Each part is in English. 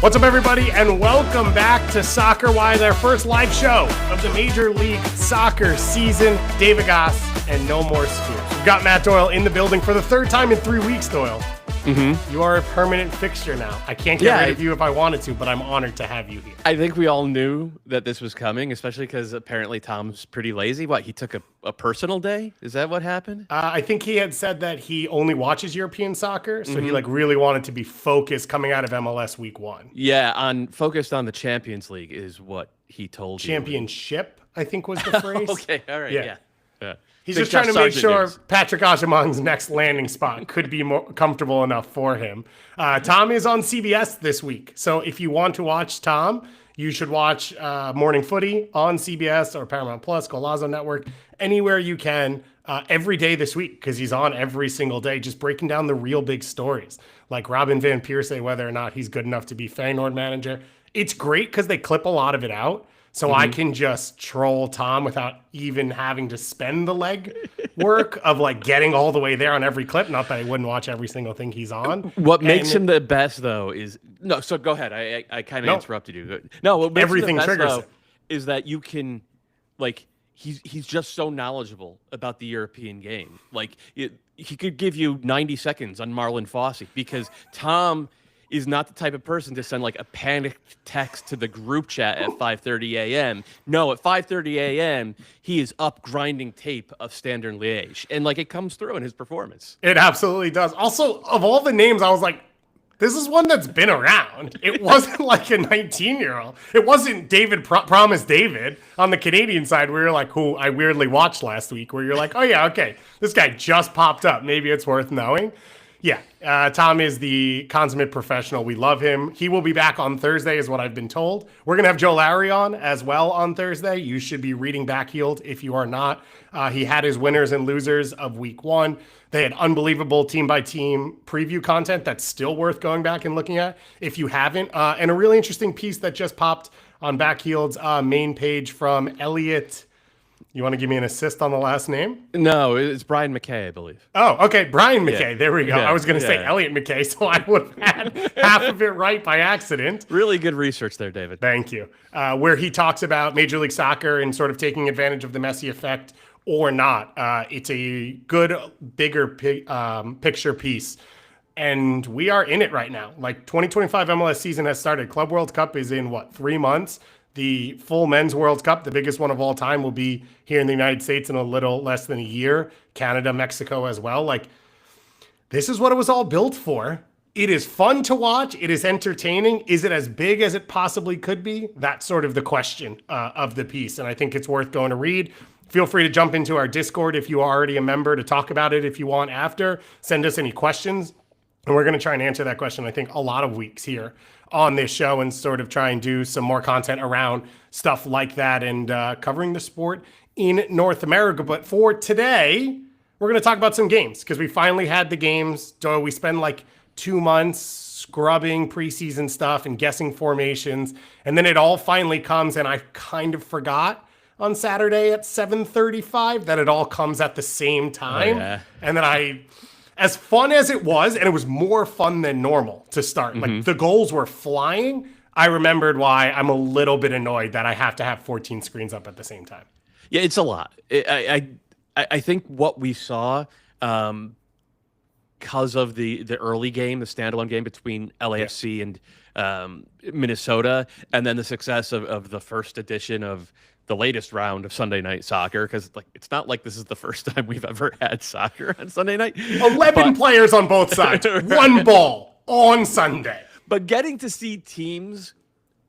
What's up, everybody, and welcome back to Soccer Wise, our first live show of the Major League Soccer season. David Goss and no more Spears. We've got Matt Doyle in the building for the third time in 3 weeks, Doyle. You are a permanent fixture now. I can't get rid of you if I wanted to, but I'm honored to have you here. I think we all knew that this was coming, especially because apparently Tom's pretty lazy. What, he took a personal day? Is that what happened? I think he had said that he only watches European soccer, so he really wanted to be focused coming out of MLS week 1. Yeah, focused on the Champions League is what he told you. Championship, I think was the phrase. Okay, all right, yeah. He's just trying to make sure Patrick Agyemang's next landing spot could be more comfortable enough for him. Tom is on CBS this week. So if you want to watch Tom, you should watch Morning Footy on CBS or Paramount Plus, Golazo Network, anywhere you can every day this week, because he's on every single day just breaking down the real big stories, like Robin Van Persie, whether or not he's good enough to be Feyenoord manager. It's great because they clip a lot of it out. So I can just troll Tom without even having to spend the leg work of like getting all the way there on every clip. Not that I wouldn't watch every single thing he's on. What makes him the best, though, is no. So go ahead. I kind of interrupted you. No, what makes everything him the best, triggers though, it. is that you can, like, he's just so knowledgeable about the European game. Like, he could give you 90 seconds on Marlon Fossey because Tom is not the type of person to send like a panicked text to the group chat at 5:30 a.m. No, at 5:30 a.m. he is up grinding tape of Standard Liège, and like it comes through in his performance. It absolutely does. Also, of all the names, I was like, this is one that's been around. It wasn't like a 19-year-old. It wasn't David Promise David on the Canadian side where you're like, who I weirdly watched last week, where you're like, oh yeah, okay, this guy just popped up. Maybe it's worth knowing. Yeah, Tom is the consummate professional. We love him. He will be back on Thursday is what I've been told. We're going to have Joe Lowry on as well on Thursday. You should be reading Backheeled if you are not. He had his winners and losers of week 1. They had unbelievable team-by-team preview content that's still worth going back and looking at if you haven't. And a really interesting piece that just popped on Backheeled's main page from Elliot. You want to give me an assist on the last name? No, it's Brian McKay, I believe. Oh, okay. Brian McKay. Yeah. There we go. Yeah. I was going to say Elliot McKay, so I would have had half of it right by accident. Really good research there, David. Thank you. Where he talks about Major League Soccer and sort of taking advantage of the Messi effect or not. It's a good, bigger picture piece. And we are in it right now. Like 2025 MLS season has started. Club World Cup is in, 3 months? The full men's World Cup, the biggest one of all time, will be here in the United States in a little less than a year. Canada, Mexico as well. Like, this is what it was all built for. It is fun to watch. It is entertaining. Is it as big as it possibly could be? That's sort of the question of the piece. And I think it's worth going to read. Feel free to jump into our Discord if you are already a member to talk about it if you want after. Send us any questions. And we're going to try and answer that question, I think, a lot of weeks here on this show and sort of try and do some more content around stuff like that and covering the sport in North America. But for today, we're going to talk about some games because we finally had the games. So we spend like 2 months scrubbing preseason stuff and guessing formations. And then it all finally comes, and I kind of forgot on Saturday at 7:35 that it all comes at the same time. Oh, yeah. And then as fun as it was, and it was more fun than normal to start. Like, the goals were flying. I remembered why I'm a little bit annoyed that I have to have 14 screens up at the same time. Yeah, it's a lot. I think what we saw, because of the early game, the standalone game between LAFC and Minnesota, and then the success of the first edition of the latest round of Sunday Night Soccer, because it's not like this is the first time we've ever had soccer on Sunday night. 11 players on both sides, right. One ball on Sunday. But getting to see teams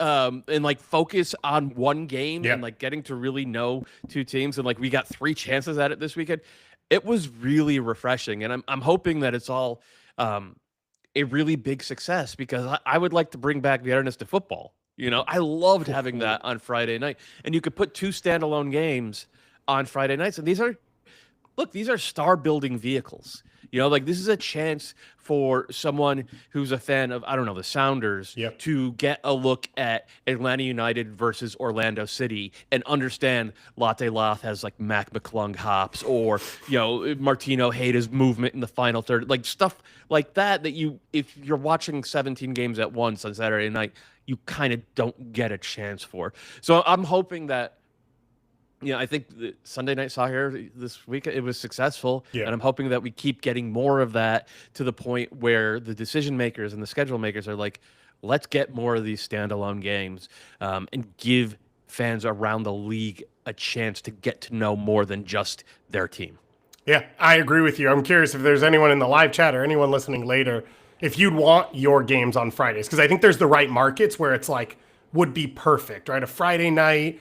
and like focus on one game and like getting to really know two teams, and like we got 3 chances at it this weekend, it was really refreshing. And I'm hoping that it's all a really big success, because I would like to bring back Viernes de Football. You know, I loved having that on Friday night. And you could put 2 standalone games on Friday nights. And these are star-building vehicles. You know, like this is a chance for someone who's a fan of, I don't know, the Sounders Yep. to get a look at Atlanta United versus Orlando City and understand Latte Loth has like Mac McClung hops, or, you know, Martino Hayda's movement in the final third, like stuff like that you, if you're watching 17 games at once on Saturday night, you kind of don't get a chance for. So I'm hoping that, you know, I think the Sunday Night Soccer this week, it was successful. Yeah. And I'm hoping that we keep getting more of that to the point where the decision makers and the schedule makers are like, let's get more of these standalone games, and give fans around the league a chance to get to know more than just their team. Yeah, I agree with you. I'm curious if there's anyone in the live chat or anyone listening later, if you'd want your games on Fridays, because I think there's the right markets where it's like would be perfect, right? A Friday night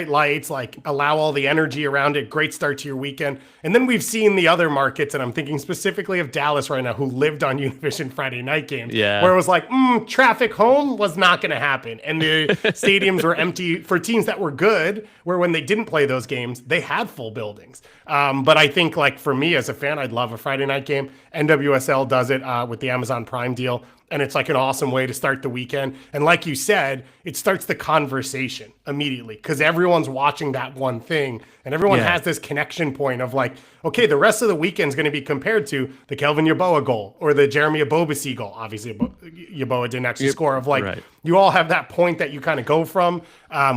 lights, like allow all the energy around it. Great start to your weekend. And then we've seen the other markets, and I'm thinking specifically of Dallas right now, who lived on Univision Friday night games, Yeah. where it was like, traffic home was not going to happen. And the stadiums were empty for teams that were good, where when they didn't play those games, they had full buildings. But I think, like, for me as a fan, I'd love a Friday night game. NWSL does it with the Amazon Prime deal. And it's like an awesome way to start the weekend. And like you said, it starts the conversation immediately because everyone's watching that one thing. And everyone has this connection point of like, okay, the rest of the weekend's going to be compared to the Kelvin Yeboah goal or the Jeremy Abobasi goal. Obviously, Yeboah didn't actually score. Of like, you all have that point that you kind of go from.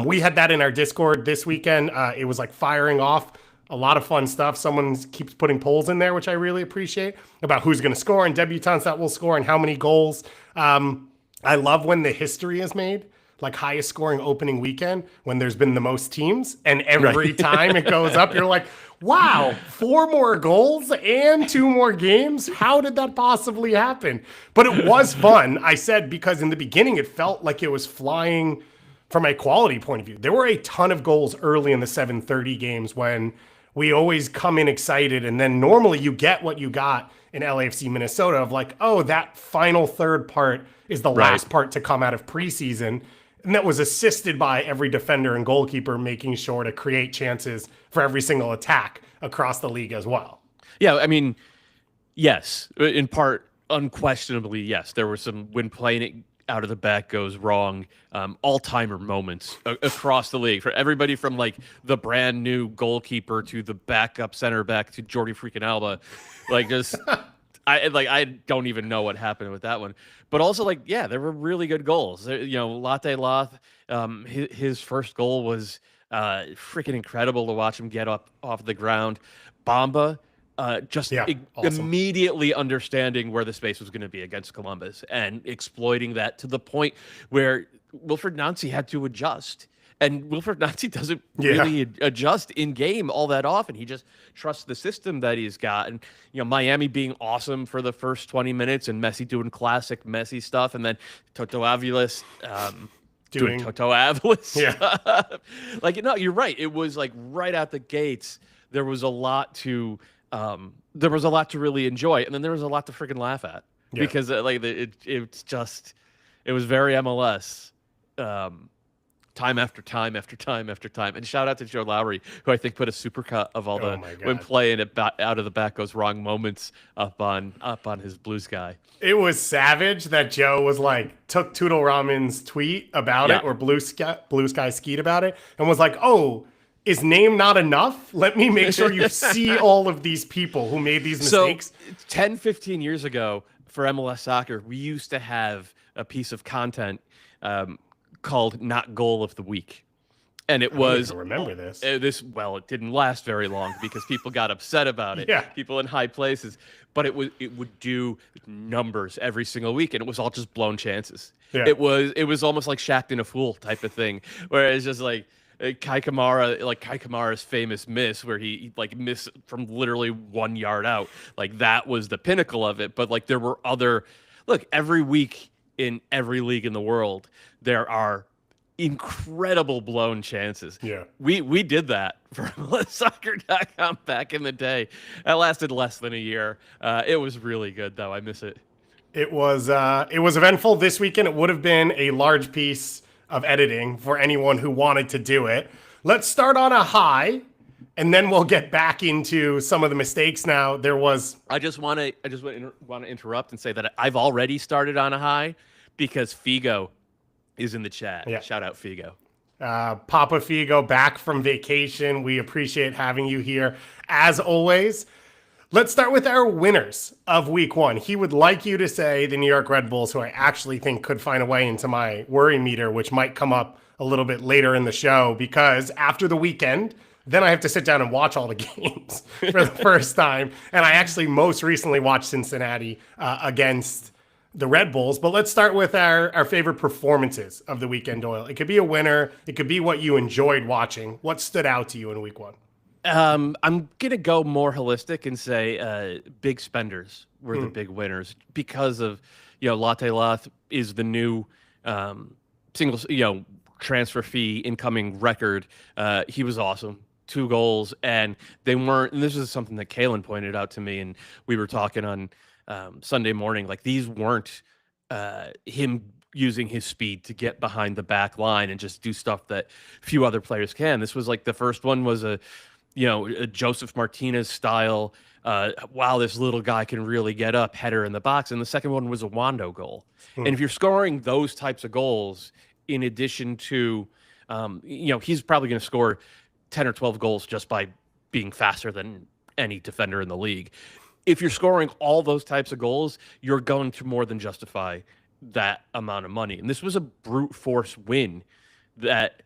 We had that in our Discord this weekend. It was like firing off. A lot of fun stuff. Someone keeps putting polls in there, which I really appreciate, about who's going to score and debutants that will score and how many goals. I love when the history is made, like highest scoring opening weekend when there's been the most teams. And every time it goes up, you're like, wow, 4 more goals and 2 more games. How did that possibly happen? But it was fun. I said, because in the beginning, it felt like it was flying from a quality point of view. There were a ton of goals early in the 7:30 games when we always come in excited, and then normally you get what you got in LAFC Minnesota of like, oh, that final third part is the last part to come out of preseason. And that was assisted by every defender and goalkeeper making sure to create chances for every single attack across the league as well. Yeah, I mean, yes, in part, unquestionably, yes. There were some, when playing it out of the back goes wrong, all-timer moments across the league for everybody from like the brand new goalkeeper to the backup center back to Jordi freaking Alba. Like just I don't even know what happened with that one. But also like, yeah, there were really good goals. You know, Latte Loth, his first goal was freaking incredible to watch him get up off the ground. Bamba, awesome. Immediately understanding where the space was going to be against Columbus and exploiting that to the point where Wilfred Nancy had to adjust. And Wilfred Nancy doesn't really adjust in game all that often. He just trusts the system that he's got. And, you know, Miami being awesome for the first 20 minutes and Messi doing classic Messi stuff. And then Toto Aviles doing Toto Aviles. Yeah. Like, no, you're right. It was like right out the gates. There was a lot to really enjoy, and then there was a lot to freaking laugh at because like it's just, it was very MLS, time after time after time after time. And shout out to Joe Lowry, who I think put a supercut of all the when playing it out of the back goes wrong moments up on his Blue Sky. It was savage that Joe was like took Toodle Ramen's tweet about it, or Blue Sky Skeet about it, and was like, oh, is name not enough? Let me make sure you see all of these people who made these mistakes. So 10, 15 years ago for MLS Soccer, we used to have a piece of content called Not Goal of the Week. And it was, I remember this. Well, it didn't last very long because people got upset about it. People in high places. But it would do numbers every single week, and it was all just blown chances. It was almost like Shacked in a Fool type of thing, where it's just like, Kai Kamara's famous miss where he like missed from literally 1 yard out. Like that was the pinnacle of it. But like there were every week in every league in the world, there are incredible blown chances. We did that for MLSsoccer.com back in the day. That lasted less than a year. It was really good though. I miss it. It was eventful this weekend. It would have been a large piece of editing for anyone who wanted to do it. Let's start on a high and then we'll get back into some of the mistakes. Now there was. I just want to interrupt and say that I've already started on a high because Figo is in the chat. Yeah. Shout out Figo. Papa Figo back from vacation. We appreciate having you here as always. Let's start with our winners of week one. He would like you to say the New York Red Bulls, who I actually think could find a way into my worry meter, which might come up a little bit later in the show, because after the weekend, then I have to sit down and watch all the games for the first time. And I actually most recently watched Cincinnati against the Red Bulls. But let's start with our favorite performances of the weekend, Doyle. It could be a winner. It could be what you enjoyed watching. What stood out to you in week one? I'm going to go more holistic and say big spenders were the big winners because of, Latte Lath is the new single, transfer fee incoming record. He was awesome. 2 goals, and they weren't, and this is something that Kalen pointed out to me, and we were talking on Sunday morning, like these weren't him using his speed to get behind the back line and just do stuff that few other players can. This was like the first one was a Joseph Martinez style, wow, this little guy can really get up, header in the box, and the second one was a Wando goal. And if you're scoring those types of goals, in addition to, he's probably going to score 10 or 12 goals just by being faster than any defender in the league. If you're scoring all those types of goals, you're going to more than justify that amount of money. And this was a brute force win that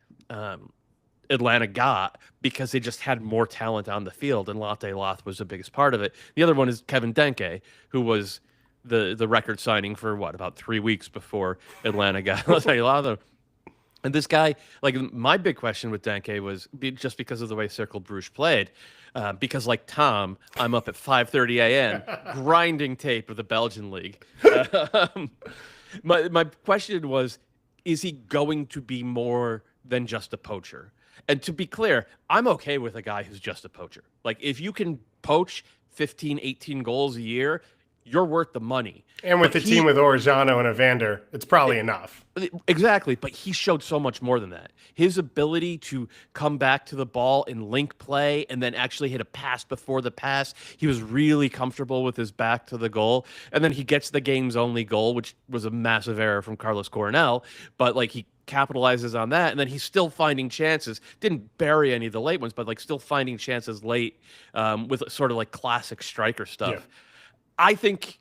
Atlanta got because they just had more talent on the field, and Latte Lath was the biggest part of it. The other one is Kevin Denke, who was the record signing for about 3 weeks before Atlanta got Latte Lath. And this guy, like, my big question with Denke was just because of the way Cercle Bruges played, because like Tom, I'm up at 5:30 a.m. grinding tape of the Belgian league. My question was, is he going to be more than just a poacher? And to be clear, I'm okay with a guy who's just a poacher. Like, if you can poach 15, 18 goals a year, you're worth the money. And with the team with Orejano and Evander, it's probably enough. Exactly, but he showed so much more than that. His ability to come back to the ball and link play and then actually hit a pass before the pass, he was really comfortable with his back to the goal. And then he gets the game's only goal, which was a massive error from Carlos Coronel, but like he capitalizes on that, and then he's still finding chances. Didn't bury any of the late ones, but like still finding chances late with sort of like classic striker stuff. Yeah. I think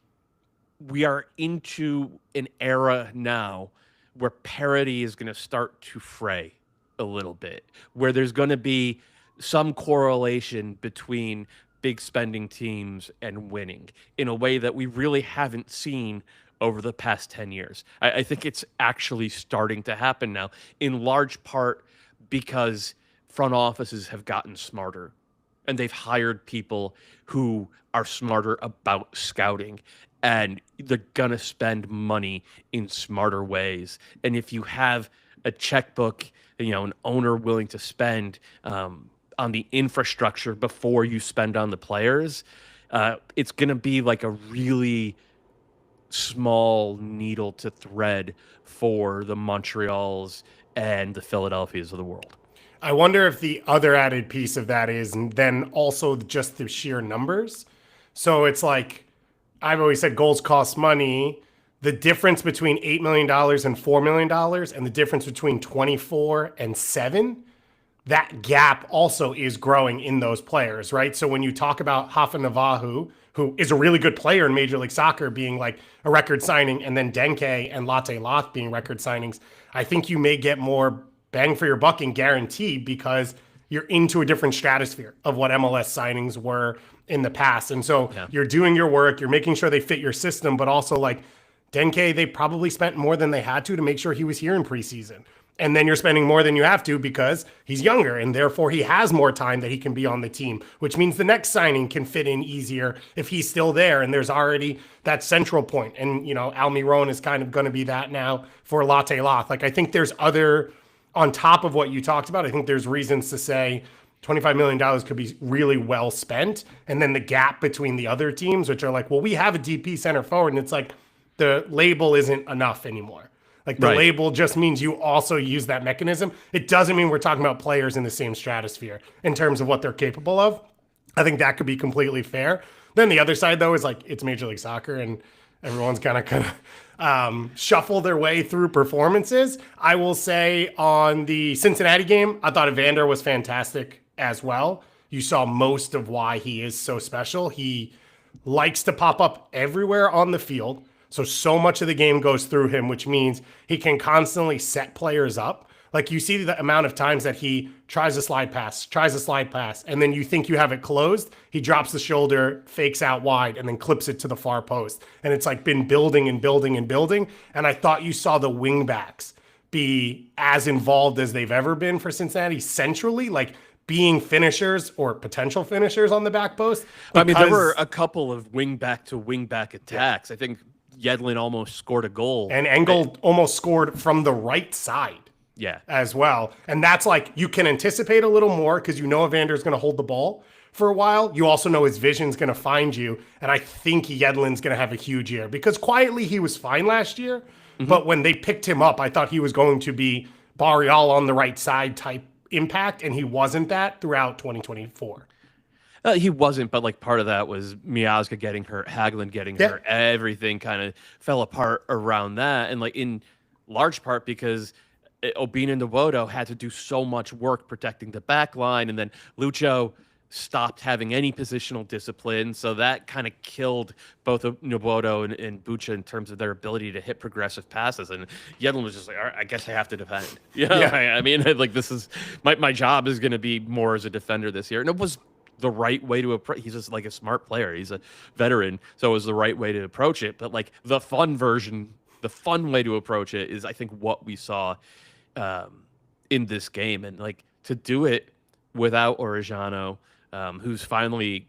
we are into an era now where parity is going to start to fray a little bit, where there's going to be some correlation between big spending teams and winning in a way that we really haven't seen over the past 10 years. I think it's actually starting to happen now, in large part because front offices have gotten smarter and they've hired people who are smarter about scouting, and they're going to spend money in smarter ways. And if you have a checkbook, an owner willing to spend on the infrastructure before you spend on the players, it's going to be like a really small needle to thread for the Montreals and the Philadelphias of the world. I wonder if the other added piece of that is then also just the sheer numbers. So it's like, I've always said goals cost money. The difference between $8 million and $4 million and the difference between 24 and 7, that gap also is growing in those players, right? So when you talk about Hafa Navahu, who is a really good player in Major League Soccer, being like a record signing, and then Denke and Latte Lath being record signings, I think you may get more bang for your buck and guaranteed because you're into a different stratosphere of what MLS signings were in the past. And so you're doing your work, you're making sure they fit your system, but also like Denke, they probably spent more than they had to make sure he was here in preseason. And then you're spending more than you have to because he's younger and therefore he has more time that he can be on the team, which means the next signing can fit in easier if he's still there and there's already that central point. And, Almiron is kind of going to be that now for Latte Lath. Like, I think there's other, on top of what you talked about, I think there's reasons to say $25 million could be really well spent. And then the gap between the other teams, which are like, well, we have a DP center forward, and it's like the label isn't enough anymore. Like the Right. label just means you also use that mechanism. It doesn't mean we're talking about players in the same stratosphere in terms of what they're capable of. I think that could be completely fair. Then the other side, though, is like it's Major League Soccer and everyone's kind of shuffle their way through performances. I will say on the Cincinnati game, I thought Evander was fantastic as well. You saw most of why he is so special. He likes to pop up everywhere on the field. So much of the game goes through him, which means he can constantly set players up. Like you see the amount of times that he tries a slide pass, and then you think you have it closed. He drops the shoulder, fakes out wide, and then clips it to the far post. And it's like been building and building and building. And I thought you saw the wing backs be as involved as they've ever been for Cincinnati centrally, like being finishers or potential finishers on the back post. I mean, there were a couple of wing back to wing back attacks. I think Yedlin almost scored a goal. And Engel almost scored from the right side. Yeah. As well. And that's like, you can anticipate a little more because you know Evander's going to hold the ball for a while. You also know his vision's going to find you. And I think Yedlin's going to have a huge year because quietly he was fine last year. But when they picked him up, I thought he was going to be Barrial on the right side type impact. And he wasn't that throughout 2024. He wasn't, but like part of that was Miazga getting hurt, Hagelin getting hurt. Everything kind of fell apart around that. And like in large part because Obina and Nwodo had to do so much work protecting the back line, and then Lucho stopped having any positional discipline, so that kind of killed both Nwodo and Bucha in terms of their ability to hit progressive passes. And Yedlin was just like, all right, I guess I have to defend. I mean, like this is my job is going to be more as a defender this year, and it was the right way to approach. He's just like a smart player. He's a veteran, so it was the right way to approach it. But like the fun way to approach it is, I think, what we saw in this game, and like to do it without Orejano, who's finally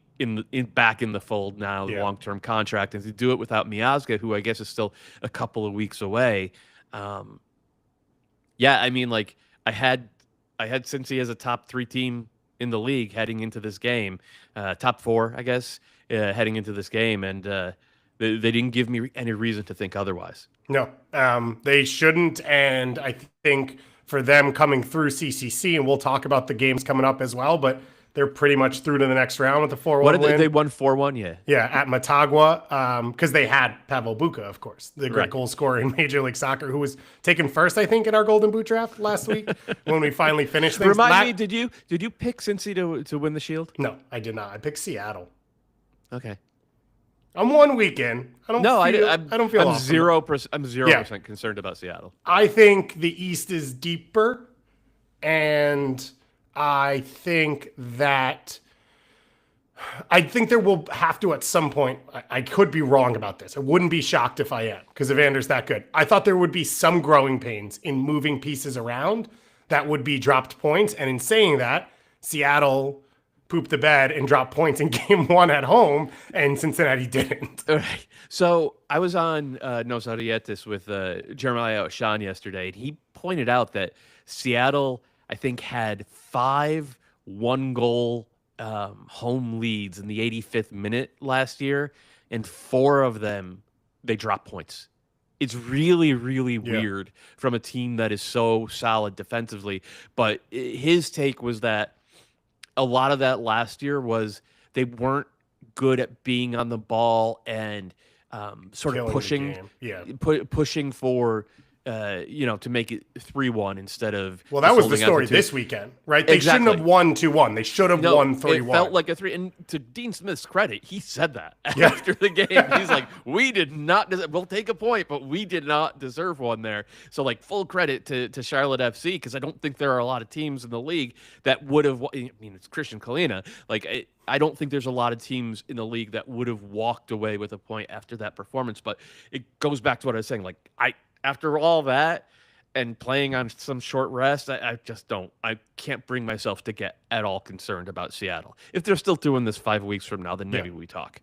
back in the fold now, long-term contract, and to do it without Miazga, who I guess is still a couple of weeks away. I mean, like I had Cincy as a top 3 team in the league heading into this game, top 4, I guess, heading into this game, and they didn't give me any reason to think otherwise. No, they shouldn't. And I think for them coming through CCC, and we'll talk about the games coming up as well, but they're pretty much through to the next round with the 4-1 win. They won 4-1, yeah. Yeah, at Motagua, because they had Pavel Bucha, of course, the great goal scorer in Major League Soccer, who was taken first, I think, in our Golden Boot draft last week when we finally finished things. Remind me, did you pick Cincy to win the Shield? No, I did not. I picked Seattle. Okay. I'm 1 week in. I don't feel I'm 0%. I'm 0% concerned about Seattle. I think the East is deeper, and I think there will have to at some point. I could be wrong about this. I wouldn't be shocked if I am because Evander's that good. I thought there would be some growing pains in moving pieces around that would be dropped points, and in saying that, Seattle pooped the bed and dropped points in game 1 at home, and Cincinnati didn't. All right. So I was on No Sarietis with Jeremiah Oshan yesterday, and he pointed out that Seattle, I think, had 5 one-goal home leads in the 85th minute last year, and 4 of them, they dropped points. It's really, really weird from a team that is so solid defensively. But his take was that a lot of that last year was they weren't good at being on the ball and sort of pushing for to make it 3-1 instead of. Well, that was the story this weekend, right? They shouldn't have won 2-1. They should have won 3-1. It felt like a 3. And to Dean Smith's credit, he said that after the game. He's like, we did not. We'll take a point, but we did not deserve one there. So, like, full credit to Charlotte FC, because I don't think there are a lot of teams in the league that would have. I mean, it's Christian Kalina. Like, I don't think there's a lot of teams in the league that would have walked away with a point after that performance. But it goes back to what I was saying. Like, after all that and playing on some short rest, I can't bring myself to get at all concerned about Seattle. If they're still doing this 5 weeks from now, then maybe we talk.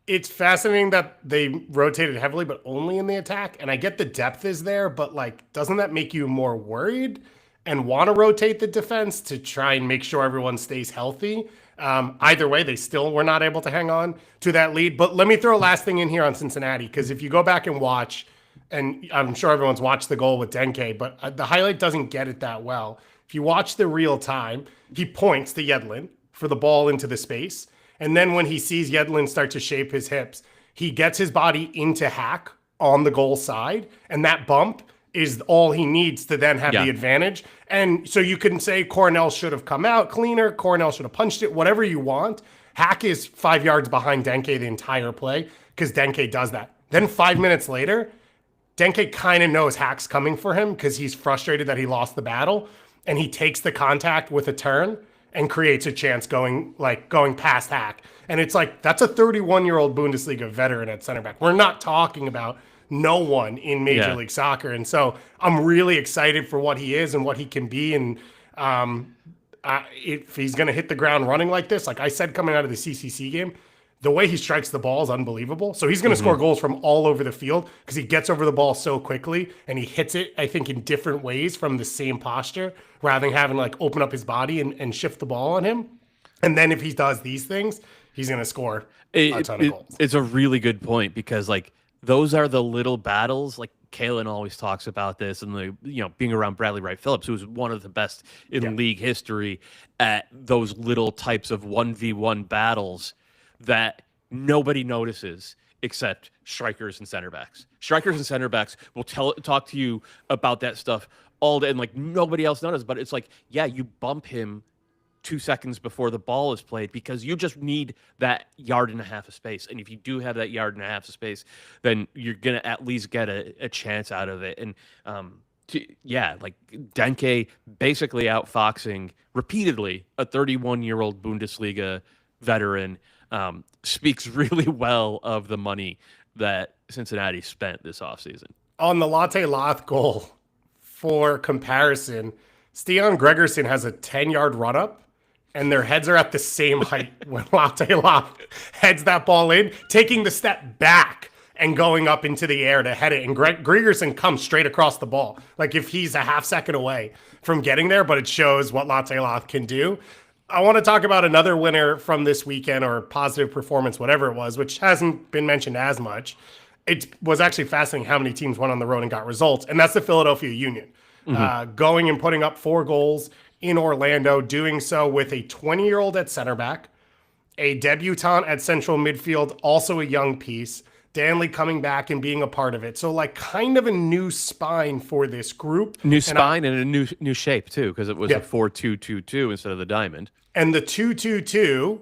It's fascinating that they rotated heavily, but only in the attack. And I get the depth is there, but like, doesn't that make you more worried and want to rotate the defense to try and make sure everyone stays healthy? Either way, they still were not able to hang on to that lead. But let me throw a last thing in here on Cincinnati, because if you go back and watch And I'm sure everyone's watched the goal with Denke, but the highlight doesn't get it that well. If you watch the real time, he points to Yedlin for the ball into the space. And then when he sees Yedlin start to shape his hips, he gets his body into Hack on the goal side. And that bump is all he needs to then have the advantage. And so you can say Cornell should have come out cleaner, Cornell should have punched it, whatever you want. Hack is 5 yards behind Denke the entire play because Denke does that. Then 5 minutes later, Denke kind of knows Hack's coming for him because he's frustrated that he lost the battle, and he takes the contact with a turn and creates a chance going past Hack. And it's like, that's a 31-year-old Bundesliga veteran at center back. We're not talking about no one in Major League Soccer. And so I'm really excited for what he is and what he can be. And if he's going to hit the ground running like this, like I said, coming out of the CCC game, the way he strikes the ball is unbelievable. So he's going to score goals from all over the field because he gets over the ball so quickly and he hits it, I think, in different ways from the same posture rather than having like open up his body and shift the ball on him. And then if he does these things, he's going to score a ton of goals. It's a really good point because like those are the little battles. Like Kalen always talks about this, and being around Bradley Wright Phillips, who's one of the best in league history at those little types of 1v1 battles that nobody notices except strikers and center backs. Strikers and center backs will talk to you about that stuff all day, and like nobody else notices. But it's like, yeah, you bump him 2 seconds before the ball is played because you just need that yard and a half of space. And if you do have that yard and a half of space, then you're gonna at least get a chance out of it. And like Denke basically outfoxing repeatedly a 31-year-old Bundesliga veteran. Speaks really well of the money that Cincinnati spent this offseason. On the Latte Loth goal, for comparison, Stian Gregerson has a 10-yard run-up, and their heads are at the same height when Latte Loth heads that ball in, taking the step back and going up into the air to head it. And Gregerson comes straight across the ball, like if he's a half second away from getting there, but it shows what Latte Loth can do. I want to talk about another winner from this weekend, or positive performance, whatever it was, which hasn't been mentioned as much. It was actually fascinating how many teams went on the road and got results, and that's the Philadelphia Union. Going and putting up 4 goals in Orlando, doing so with a 20-year-old at center back, a debutant at central midfield, also a young piece, Danley coming back and being a part of it. So like kind of a new spine for this group. New spine and a new shape too, because it was a 4-2-2-2 instead of the diamond. And the 2-2-2,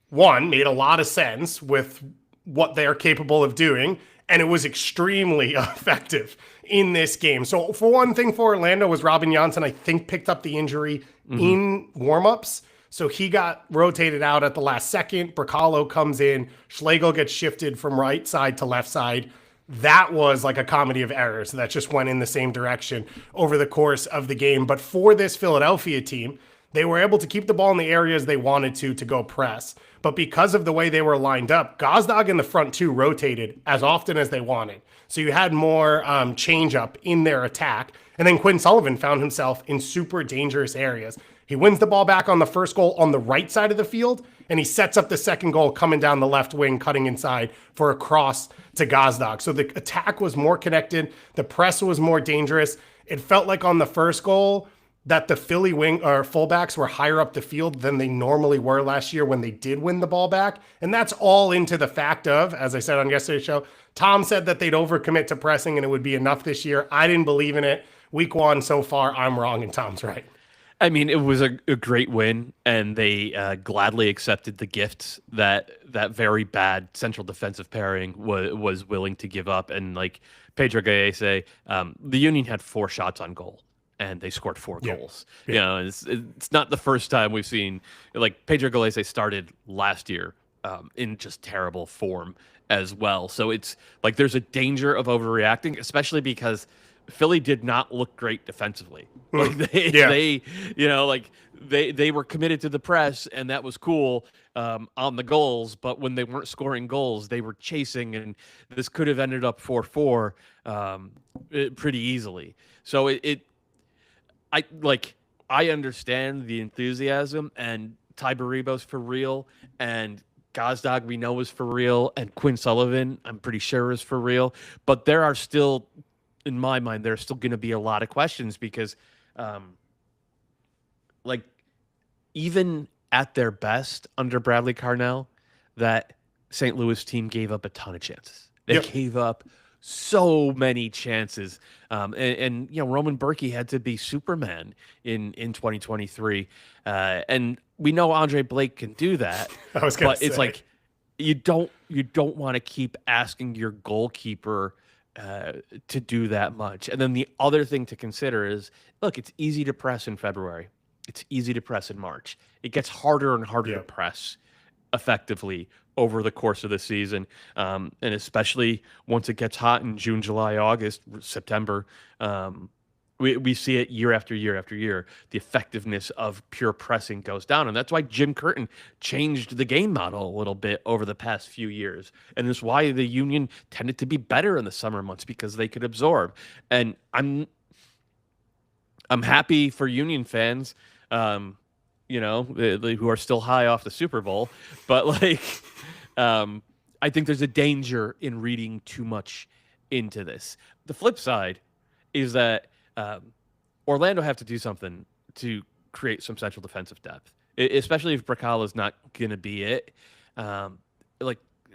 one, made a lot of sense with what they're capable of doing, and it was extremely effective in this game. So for one thing for Orlando was Robin Janssen, I think, picked up the injury in warmups. So he got rotated out at the last second. Bracalo comes in. Schlegel gets shifted from right side to left side. That was like a comedy of errors that just went in the same direction over the course of the game. But for this Philadelphia team, they were able to keep the ball in the areas they wanted to go press. But because of the way they were lined up, Gazdag in the front two rotated as often as they wanted. So you had more change up in their attack. And then Quinn Sullivan found himself in super dangerous areas. He wins the ball back on the first goal on the right side of the field, and he sets up the second goal coming down the left wing, cutting inside for a cross to Gazdag. So the attack was more connected. The press was more dangerous. It felt like on the first goal that the Philly wing or fullbacks were higher up the field than they normally were last year when they did win the ball back. And that's all into the fact of, as I said on yesterday's show, Tom said that they'd overcommit to pressing and it would be enough this year. I didn't believe in it. Week 1 so far, I'm wrong and Tom's right. I mean, it was a great win, and they gladly accepted the gifts that very bad central defensive pairing was willing to give up. And like Pedro Gallese, the Union had 4 shots on goal, and they scored 4 goals. Yeah. You know, it's not the first time we've seen, like, Pedro Gallese started last year in just terrible form as well. So it's like there's a danger of overreacting, especially because Philly did not look great defensively. Like they were committed to the press, and that was cool on the goals. But when they weren't scoring goals, they were chasing, and this could have ended up 4-4 pretty easily. So I understand the enthusiasm, and Ty Baribo's for real, and Gazdag we know is for real, and Quinn Sullivan I'm pretty sure is for real. But there are still, in my mind, there's still going to be a lot of questions because, like, even at their best under Bradley Carnell, that St. Louis team gave up a ton of chances. They gave up so many chances. And Roman Berkey had to be Superman in 2023. And we know Andre Blake can do that. I was gonna but it's say. like you don't want to keep asking your goalkeeper to do that much. And then the other thing to consider is, look, it's easy to press in February. It's easy to press in March. It gets harder and harder to press effectively over the course of the season, and especially once it gets hot in June, July, August, September. We see it year after year after year. The effectiveness of pure pressing goes down, and that's why Jim Curtin changed the game model a little bit over the past few years, and it's why the Union tended to be better in the summer months because they could absorb. And I'm happy for Union fans, who are still high off the Super Bowl, but I think there's a danger in reading too much into this. The flip side is that Orlando have to do something to create some central defensive depth, especially if Bracala is not going to be it.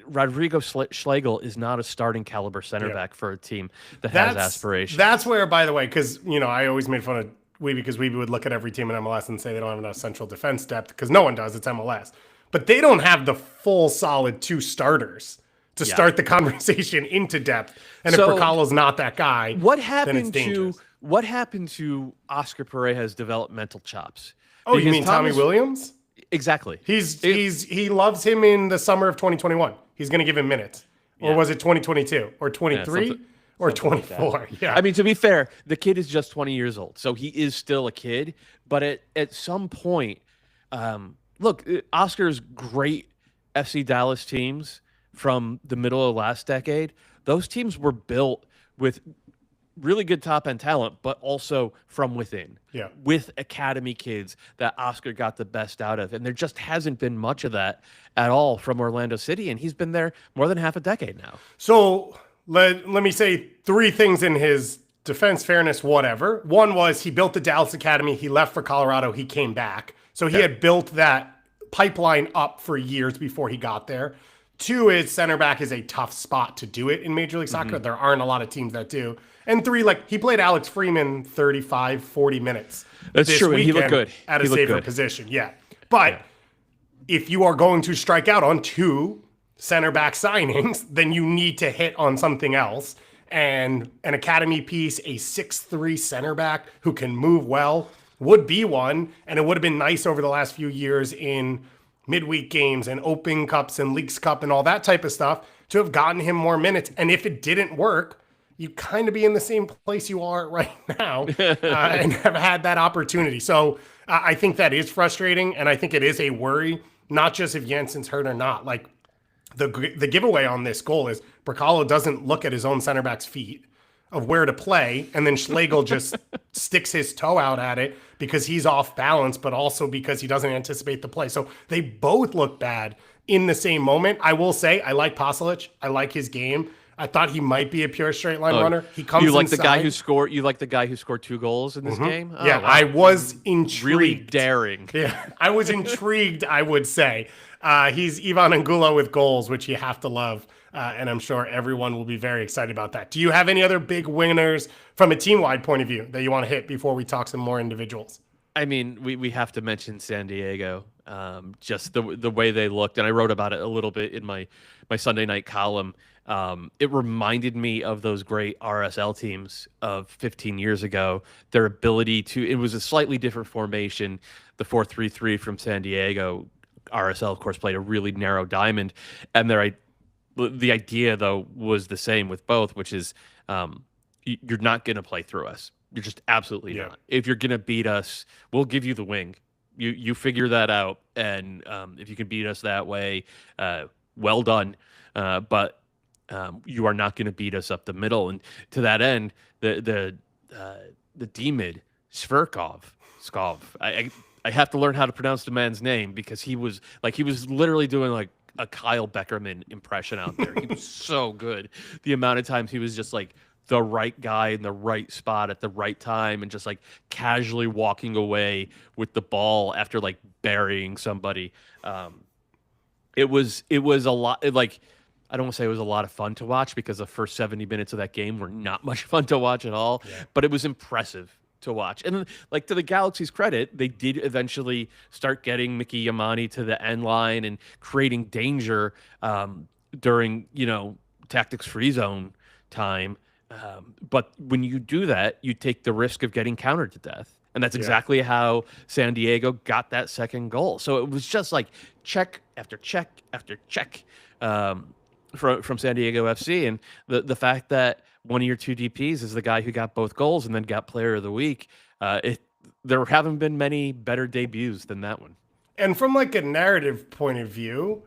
Rodrigo Schlegel is not a starting caliber center back for a team that has aspirations. That's where, by the way, because I always made fun of Weeby because Weeby would look at every team in MLS and say they don't have enough central defense depth because no one does. It's MLS. But they don't have the full solid 2 starters to start the conversation into depth. And if Bracalo's not that guy, then it's dangerous. What happened to Oscar Pareja's developmental chops? Oh, you mean Tommy Williams? Exactly. He loves him in the summer of 2021. He's going to give him minutes. Or was it 2022 or 23 or 24? Like I mean, to be fair, the kid is just 20 years old, so he is still a kid. But at some point, look, Oscar's great FC Dallas teams from the middle of last decade, those teams were built with really good top-end talent, but also from within, with academy kids that Oscar got the best out of. And there just hasn't been much of that at all from Orlando City, and he's been there more than half a decade now. So let me say 3 things in his defense, fairness, whatever. One was he built the Dallas Academy. He left for Colorado. He came back. So he had built that pipeline up for years before he got there. 2 is center back is a tough spot to do it in Major League Soccer. There aren't a lot of teams that do. And 3, he played Alex Freeman 35, 40 minutes. That's true. And he looked good. At a safer position. Yeah. But if you are going to strike out on 2 center back signings, then you need to hit on something else. And an academy piece, a 6'3" center back who can move well, would be one. And it would have been nice over the last few years in midweek games and Open Cups and Leagues Cup and all that type of stuff to have gotten him more minutes. And if it didn't work, you kind of be in the same place you are right now and have had that opportunity. So I think that is frustrating. And I think it is a worry, not just if Jensen's hurt or not. The giveaway on this goal is Bracalo doesn't look at his own center back's feet of where to play, and then Schlegel just sticks his toe out at it because he's off balance, but also because he doesn't anticipate the play. So they both look bad in the same moment. I will say I like Pasalic. I like his game. I thought he might be a pure straight line runner. He comes. You like inside. the guy who scored. You like the guy who scored 2 goals in this game. Oh, yeah, wow. I was intrigued. Really daring. Yeah, I was intrigued. I would say he's Ivan Angulo with goals, which you have to love. And I'm sure everyone will be very excited about that. Do you have any other big winners from a team-wide point of view that you want to hit before we talk some more individuals? I mean, we have to mention San Diego, just the way they looked. And I wrote about it a little bit in my Sunday night column. It reminded me of those great RSL teams of 15 years ago. Their ability to – it was a slightly different formation, the 4-3-3 from San Diego. RSL, of course, played a really narrow diamond. And the idea, though, was the same with both, which is you're not going to play through us. You're just absolutely not. If you're going to beat us, we'll give you the wing. You figure that out, and if you can beat us that way, well done. But you are not going to beat us up the middle. And to that end, the D-mid, Skov. I have to learn how to pronounce the man's name because he was literally doing a Kyle Beckerman impression out there. He was so good. The amount of times he was just like the right guy in the right spot at the right time and just like casually walking away with the ball after like burying somebody. It was a lot. Like, I don't want to say it was a lot of fun to watch because the first 70 minutes of that game were not much fun to watch at all, but it was impressive to watch. And like, to the Galaxy's credit, they did eventually start getting Mickey Yamani to the end line and creating danger during, tactics free zone time. But when you do that, you take the risk of getting countered to death. And that's exactly how San Diego got that second goal. So it was just like check after check after check from San Diego FC. And the fact that one of your two DPs is the guy who got both goals and then got player of the week, there haven't been many better debuts than that one. And from like a narrative point of view,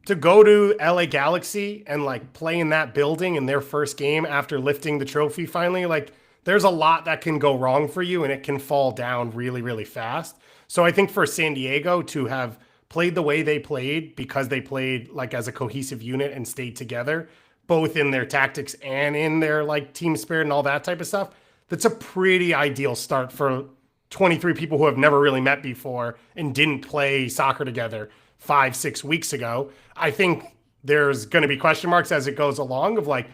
to go to LA Galaxy and like play in that building in their first game after lifting the trophy finally, like there's a lot that can go wrong for you and it can fall down really, really fast. So I think for San Diego to have played the way they played because they played like as a cohesive unit and stayed together, both in their tactics and in their like team spirit and all that type of stuff, that's a pretty ideal start for 23 people who have never really met before and didn't play soccer together 5-6 weeks ago. I think there's going to be question marks as it goes along of like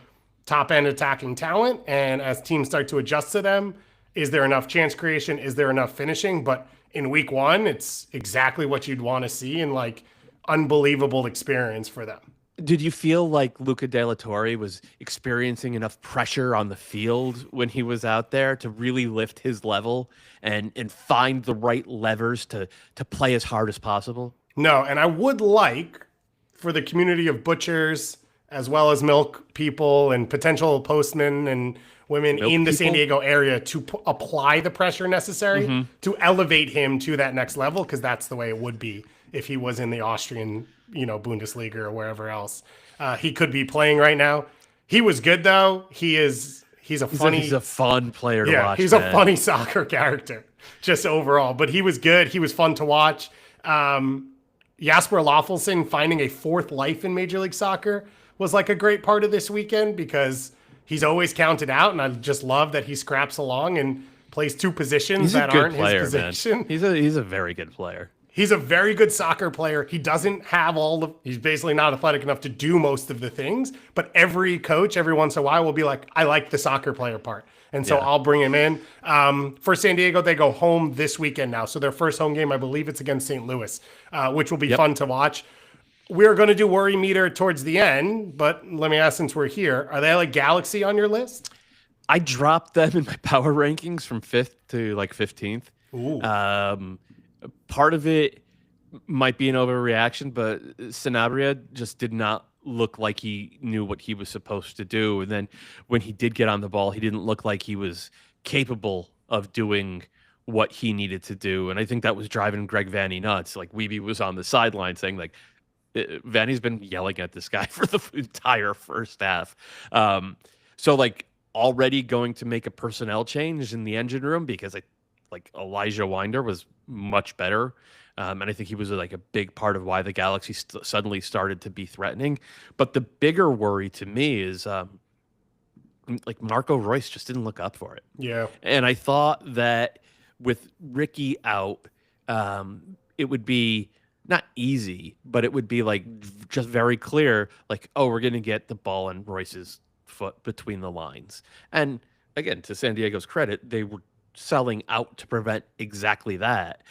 top end attacking talent. And as teams start to adjust to them, is there enough chance creation? Is there enough finishing? But in week one, it's exactly what you'd want to see and like unbelievable experience for them. Did you feel like Luca De La Torre was experiencing enough pressure on the field when he was out there to really lift his level and find the right levers to play as hard as possible? No, and I would like for the community of butchers as well as milk people and potential postmen and women in the San Diego area to apply the pressure necessary to elevate him to that next level, because that's the way it would be if he was in the Austrian, Bundesliga or wherever else he could be playing right now. He was good though. He's a fun player to watch. He's a funny soccer character just overall, but he was good. He was fun to watch. Jasper Loffelson finding a fourth life in Major League Soccer was like a great part of this weekend because he's always counted out, and I just love that he scraps along and plays two positions that aren't his position. Man. He's a very good player. He's a very good soccer player. He doesn't have he's basically not athletic enough to do most of the things, but every coach every once in a while will be like, I like the soccer player part. And so I'll bring him in. For San Diego, they go home this weekend now. So their first home game, I believe it's against St. Louis, which will be fun to watch. We're going to do worry meter towards the end, but let me ask, since we're here, are they like Galaxy on your list? I dropped them in my power rankings from 5th to like 15th. Ooh. Part of it might be an overreaction, but Sanabria just did not look like he knew what he was supposed to do. And then when he did get on the ball, he didn't look like he was capable of doing what he needed to do. And I think that was driving Greg Vanney nuts. Like, Weeby was on the sideline saying, like, Vanney's been yelling at this guy for the entire first half. So, like, already going to make a personnel change in the engine room because Elijah Winder was much better. And I think he was like a big part of why the Galaxy suddenly started to be threatening. But the bigger worry to me is like Marco Royce just didn't look up for it. Yeah. And I thought that with Ricky out, it would be not easy, but it would be like just very clear, like, oh, we're going to get the ball in Royce's foot between the lines. And again, to San Diego's credit, they were selling out to prevent exactly that.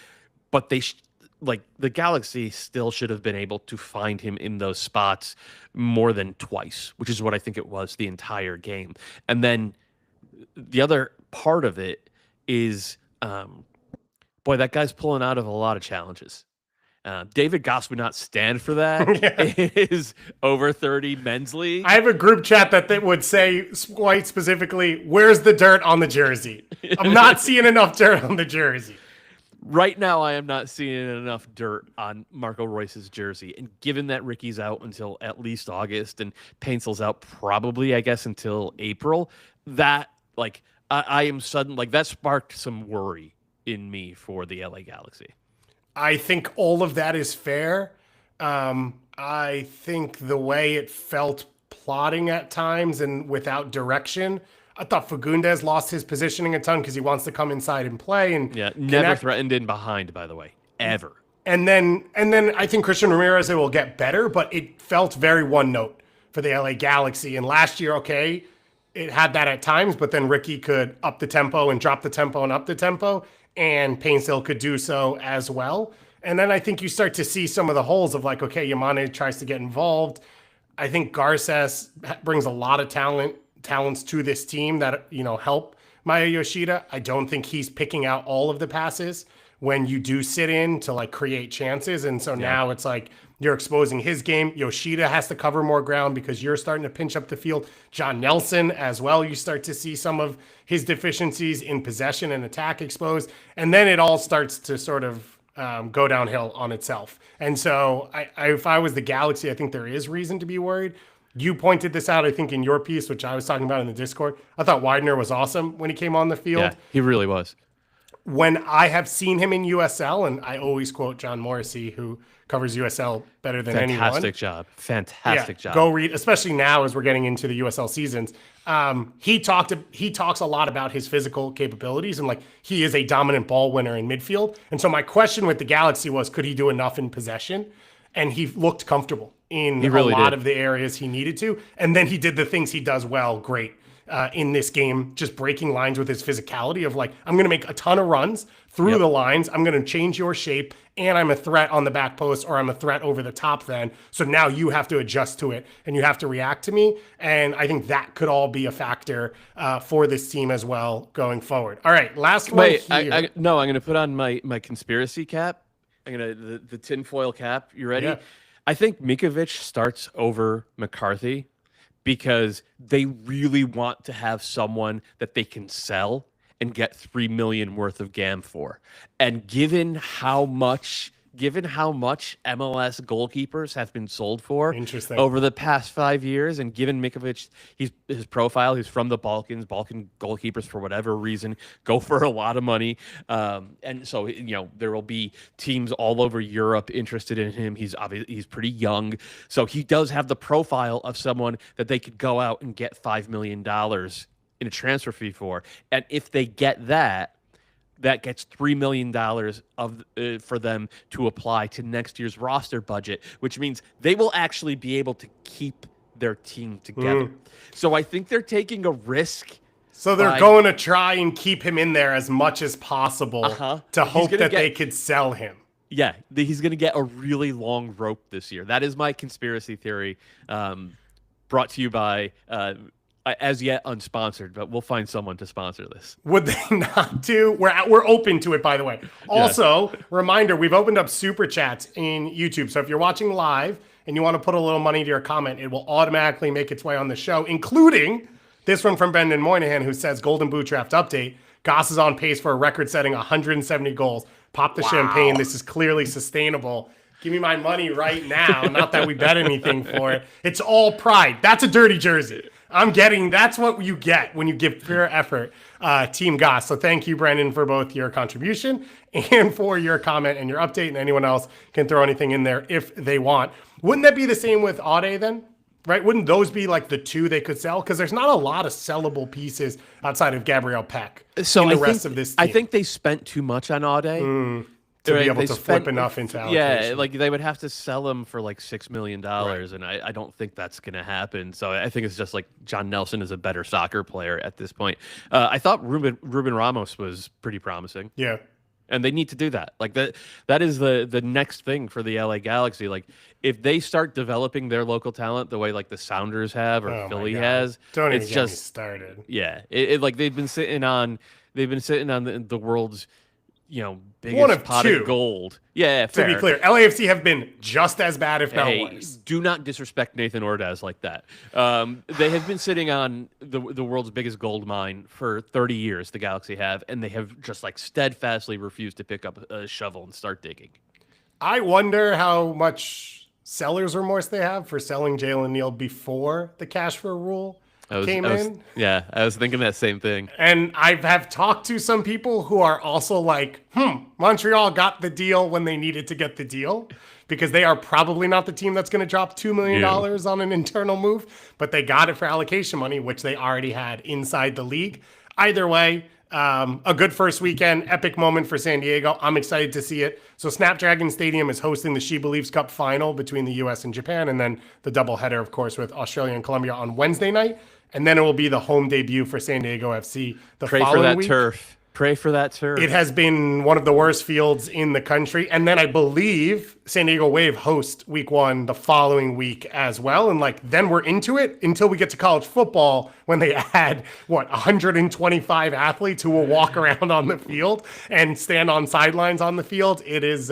But the Galaxy still should have been able to find him in those spots more than twice, which is what I think it was the entire game. And then the other part of it is, boy, that guy's pulling out of a lot of challenges. David Goss would not stand for that. It is over 30 men's league. I have a group chat that would say quite specifically, where's the dirt on the jersey? I'm not seeing enough dirt on the jersey. Right now, I am not seeing enough dirt on Marco Royce's jersey. And given that Ricky's out until at least August and Painsel's out probably, I guess, until April, that, like, I am sudden, like, that sparked some worry in me for the LA Galaxy. I think all of that is fair. I think the way it felt plotting at times and without direction, I thought Fagundes lost his positioning a ton because he wants to come inside and play and Yeah, never connect. threatened in behind, by the way, ever. And then I think Christian Ramirez will get better, but it felt very one note for the LA Galaxy. And last year, okay, it had that at times, but then Ricky could up the tempo and drop the tempo and up the tempo, and Painstill could do so as well. And then I think you start to see some of the holes of like, okay, Yamane tries to get involved. I think Garces brings a lot of talents to this team that, help Maya Yoshida. I don't think he's picking out all of the passes when you do sit in to like create chances. And so now it's like you're exposing his game. Yoshida has to cover more ground because you're starting to pinch up the field. John Nelson as well. You start to see some of his deficiencies in possession and attack exposed. And then it all starts to sort of go downhill on itself. And so if I was the Galaxy, I think there is reason to be worried. You pointed this out, I think, in your piece, which I was talking about in the Discord. I thought Widener was awesome when he came on the field. Yeah, he really was. When I have seen him in USL, and I always quote John Morrissey, who covers USL better than anyone. Fantastic job. Go read, especially now as we're getting into the USL seasons. He talks a lot about his physical capabilities, and like he is a dominant ball winner in midfield. And so my question with the Galaxy was, could he do enough in possession? And he looked comfortable in a lot of the areas he needed to. And then he did the things he does well, great. In this game, just breaking lines with his physicality of like, I'm going to make a ton of runs through the lines. I'm going to change your shape, and I'm a threat on the back post, or I'm a threat over the top then. So now you have to adjust to it, and you have to react to me. And I think that could all be a factor for this team as well going forward. All right, last one here. I'm going to put on my conspiracy cap. I'm going to the tinfoil cap. You ready? Yeah. I think Mikovic starts over McCarthy, because they really want to have someone that they can sell and get $3 million worth of GAM for. And given how much MLS goalkeepers have been sold for over the past 5 years, and given Mikovic, his profile, he's from the Balkans. Balkan goalkeepers, for whatever reason, go for a lot of money. And so, there will be teams all over Europe interested in him. He's pretty young. So he does have the profile of someone that they could go out and get $5 million in a transfer fee for. And if they get that gets $3 million for them to apply to next year's roster budget, which means they will actually be able to keep their team together. So I think they're taking a risk. So they're going to try and keep him in there as much as possible to hope that they could sell him. Yeah, he's going to get a really long rope this year. That is my conspiracy theory, brought to you by... as yet unsponsored, but we'll find someone to sponsor this. Would they not do? We're open to it, by the way. Also, reminder, we've opened up super chats in YouTube. So if you're watching live and you want to put a little money to your comment, it will automatically make its way on the show, including this one from Brendan Moynihan, who says, Golden Boot Draft update. Goss is on pace for a record-setting 170 goals. Pop the champagne. This is clearly sustainable. Give me my money right now. Not that we bet anything for it. It's all pride. That's a dirty jersey. That's what you get when you give pure effort, Team Goss. So thank you, Brendan, for both your contribution and for your comment and your update. And anyone else can throw anything in there if they want. Wouldn't that be the same with Ade then? Right? Wouldn't those be like the two they could sell? Because there's not a lot of sellable pieces outside of Gabriel Peck. So in the rest of this team. I think they spent too much on Ade. To be able to flip enough into allocation. Yeah, like they would have to sell him for like $6 million, and I don't think that's going to happen. So I think it's just like John Nelson is a better soccer player at this point. I thought Ruben Ramos was pretty promising. Yeah. And they need to do that. Like that is the next thing for the LA Galaxy. Like if they start developing their local talent the way like the Sounders have or Philly has, don't even it's get just me started. Yeah, like they've been sitting on the world's biggest one of pot two. of gold. Yeah, fair. To be clear, LAFC have been just as bad, if not worse. Do not disrespect Nathan Ordaz like that. They have been sitting on the world's biggest gold mine for 30 years, the Galaxy have, and they have just like steadfastly refused to pick up a shovel and start digging. I wonder how much seller's remorse they have for selling Jalen Neal before the cash for rule came in. Yeah, I was thinking that same thing. And I have talked to some people who are also like, Montreal got the deal when they needed to get the deal, because they are probably not the team that's going to drop $2 million on an internal move, but they got it for allocation money, which they already had inside the league. Either way, a good first weekend, epic moment for San Diego. I'm excited to see it. So Snapdragon Stadium is hosting the She Believes Cup final between the U.S. and Japan, and then the doubleheader, of course, with Australia and Colombia on Wednesday night. And then it will be the home debut for San Diego FC the Pray following for that week. turf. Pray for that turf. It has been one of the worst fields in the country. And then I believe San Diego Wave host week 1 the following week as well. And then we're into it until we get to college football when they add, 125 athletes who will walk around on the field and stand on sidelines on the field. It's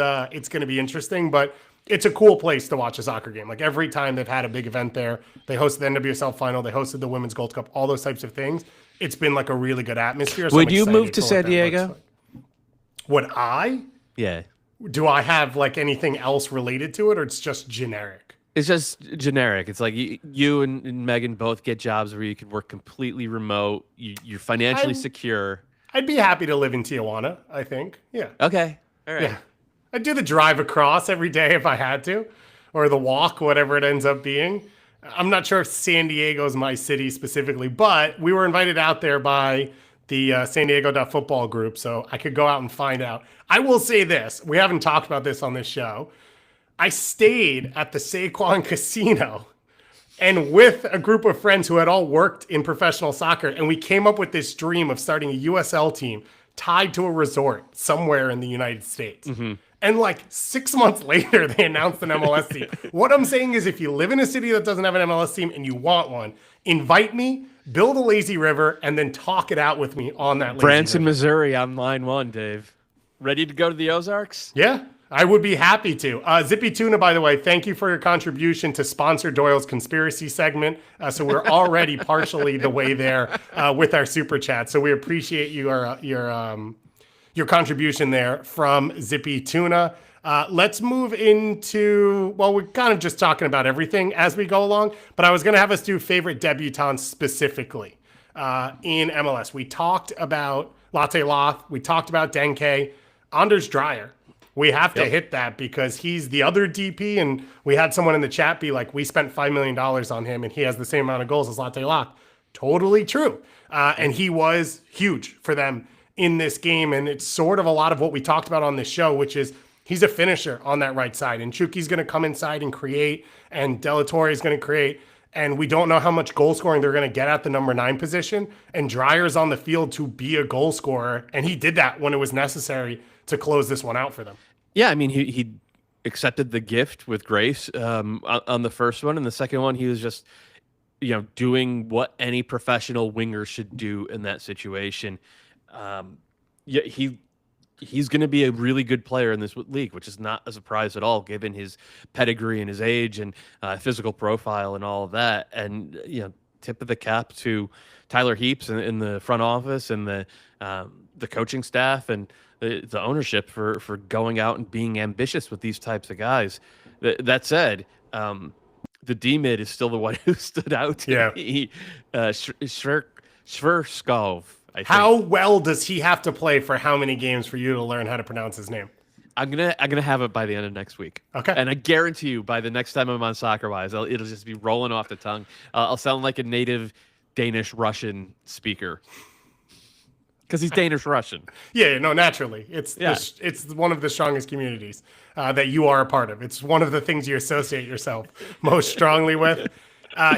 going to be interesting, but it's a cool place to watch a soccer game. Like every time they've had a big event there, they hosted the NWSL final, they hosted the Women's Gold Cup, all those types of things. It's been like a really good atmosphere. So Would you move to San Diego? Would I? Yeah. Do I have anything else related to it, or it's just generic? It's just generic. It's like you and Megan both get jobs where you can work completely remote. You're financially secure. I'd be happy to live in Tijuana, I think. Yeah. Okay. All right. Yeah. I'd do the drive across every day if I had to, or the walk, whatever it ends up being. I'm not sure if San Diego's my city specifically, but we were invited out there by the San Diego football group, so I could go out and find out. I will say this. We haven't talked about this on this show. I stayed at the Saquon Casino and with a group of friends who had all worked in professional soccer, and we came up with this dream of starting a USL team tied to a resort somewhere in the United States. Mm-hmm. And 6 months later, they announced an MLS team. What I'm saying is if you live in a city that doesn't have an MLS team and you want one, invite me, build a lazy river, and then talk it out with me on that lazy Branson, river. Missouri on line 1, Dave. Ready to go to the Ozarks? Yeah, I would be happy to. Zippy Tuna, by the way, thank you for your contribution to sponsor Doyle's conspiracy segment. So we're already partially the way there with our super chat. So we appreciate your contribution there from Zippy Tuna. Let's move into, we're kind of just talking about everything as we go along, but I was going to have us do favorite debutantes specifically in MLS. We talked about Latte Loth. We talked about Denke. Anders Dreyer. We have to hit that because he's the other DP, and we had someone in the chat be like, we spent $5 million on him, and he has the same amount of goals as Latte Loth. Totally true. And he was huge for them in this game, and it's sort of a lot of what we talked about on this show, which is he's a finisher on that right side, and Chuki's going to come inside and create, and De La Torre is going to create, and we don't know how much goal scoring they're going to get at the number 9 position, and Dreyer's on the field to be a goal scorer, and he did that when it was necessary to close this one out for them. Yeah, I mean, he accepted the gift with grace on the first one, and the second one, he was just doing what any professional winger should do in that situation. He's going to be a really good player in this league, which is not a surprise at all, given his pedigree and his age and physical profile and all of that. And tip of the cap to Tyler Heaps in the front office and the coaching staff and the ownership for going out and being ambitious with these types of guys. That said, the D-mid is still the one who stood out to me. Shverskov. How well does he have to play for how many games for you to learn how to pronounce his name? I'm gonna have it by the end of next week. Okay. And I guarantee you, by the next time I'm on Soccer Wise, it'll just be rolling off the tongue. I'll sound like a native Danish Russian speaker because he's Danish Russian. Yeah, no, naturally, it's one of the strongest communities that you are a part of. It's one of the things you associate yourself most strongly with.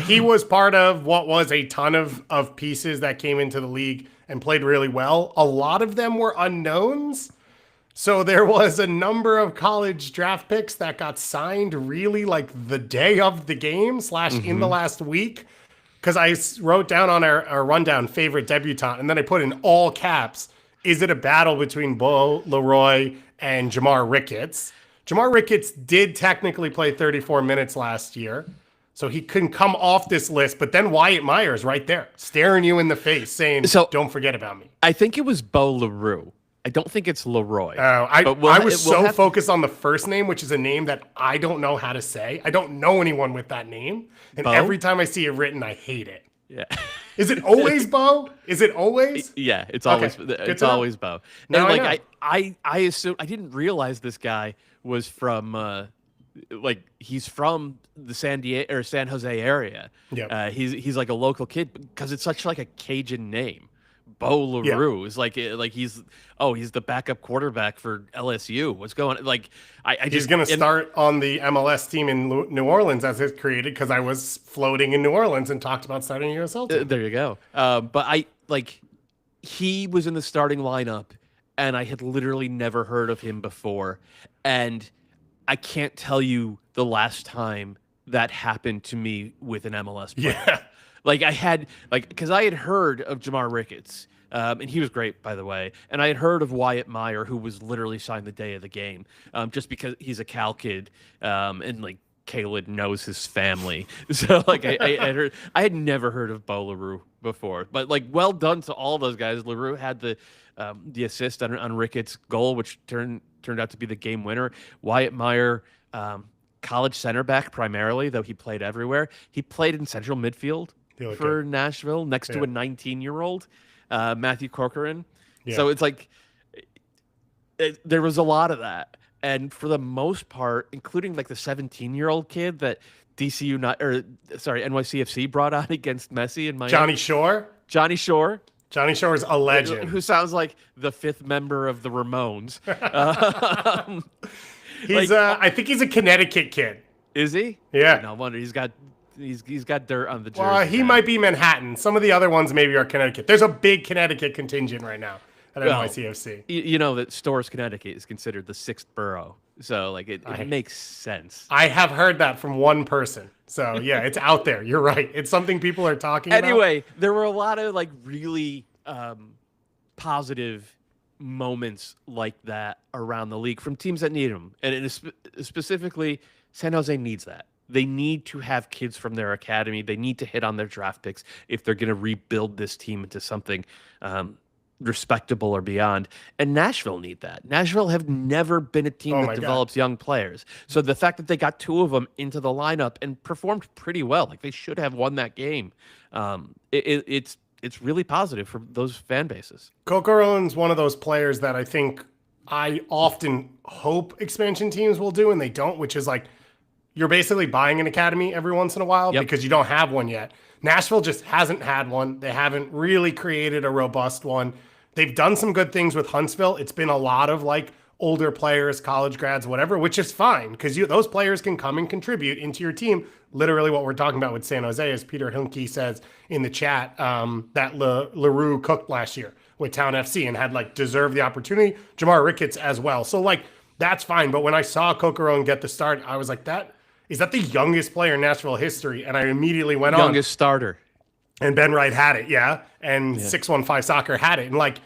He was part of what was a ton of pieces that came into the league and played really well. A lot of them were unknowns. So there was a number of college draft picks that got signed really the day of the game / in the last week. Because I wrote down on our rundown favorite debutant, and then I put in all caps, is it a battle between Bo Leroy and Jamar Ricketts? Jamar Ricketts did technically play 34 minutes last year. So he couldn't come off this list, but then Wyatt Myers right there, staring you in the face, saying, don't forget about me. I think it was Bo LaRue. I don't think it's Leroy. I was focused on the first name, which is a name that I don't know how to say. I don't know anyone with that name. And Bo? Every time I see it written, I hate it. Yeah. Is it always Bo? Is it always? Yeah, it's always always Bo. Now And I assume I didn't realize this guy was from like he's from the San Jose area. Yeah. He's like a local kid because it's such like a Cajun name. Bo Yeah. LaRue is like he's the backup quarterback for LSU. What's going on? Like He's going to start on the MLS team in New Orleans as it's created because I was floating in New Orleans and talked about starting a USL team. There you go. But he was in the starting lineup, and I had literally never heard of him before, and I can't tell you the last time that happened to me with an MLS player. Yeah. Like I had because I had heard of Jamar Ricketts, and he was great, by the way. And I had heard of Wyatt Meyer, who was literally signed the day of the game, just because he's a Cal kid, and like Caleb knows his family. So like I had never heard of Bo LaRue before, but like well done to all those guys. LaRue had the assist on Ricketts' goal, which turned out to be the game winner. Wyatt Meyer. College center back primarily, though he played everywhere. He played in central midfield for Nashville next to a 19-year-old, Matthew Corcoran. Yeah. So it's like there was a lot of that. And for the most part, including like the 17-year-old kid that NYCFC brought out against Messi and Miami. Johnny Shore. Johnny Shore is a legend. Who sounds like the fifth member of the Ramones. I think he's a Connecticut kid. Is he? Yeah. No wonder he's got dirt on the jersey. Well, he might be Manhattan. Some of the other ones maybe are Connecticut. There's a big Connecticut contingent right now at NYCFC. You know that Storrs, Connecticut is considered the sixth borough. So like it makes sense. I have heard that from one person. So yeah, it's out there. You're right. It's something people are talking about. Anyway, there were a lot of like really positive moments like that around the league from teams that need them. And specifically, San Jose needs that. They need to have kids from their academy. They need to hit on their draft picks if they're going to rebuild this team into something respectable or beyond. And Nashville need that. Nashville have never been a team that develops young players. So the fact that they got two of them into the lineup and performed pretty well, like they should have won that game, it's really positive for those fan bases. Corcoran's one of those players that I think I often hope expansion teams will do, and they don't, which is like you're basically buying an academy every once in a while because you don't have one yet. Nashville just hasn't had one. They haven't really created a robust one. They've done some good things with Huntsville. It's been a lot of like older players, college grads, whatever, which is fine because those players can come and contribute into your team. Literally what we're talking about with San Jose, as Peter Hilke says in the chat, that LaRue cooked last year with Town FC and had like deserved the opportunity. Jamar Ricketts as well. So like that's fine. But when I saw Corcoran get the start, I was like, is that the youngest player in Nashville history? And I immediately went on. Youngest starter. And Ben Wright had it, yeah. And 615 Soccer had it. And like,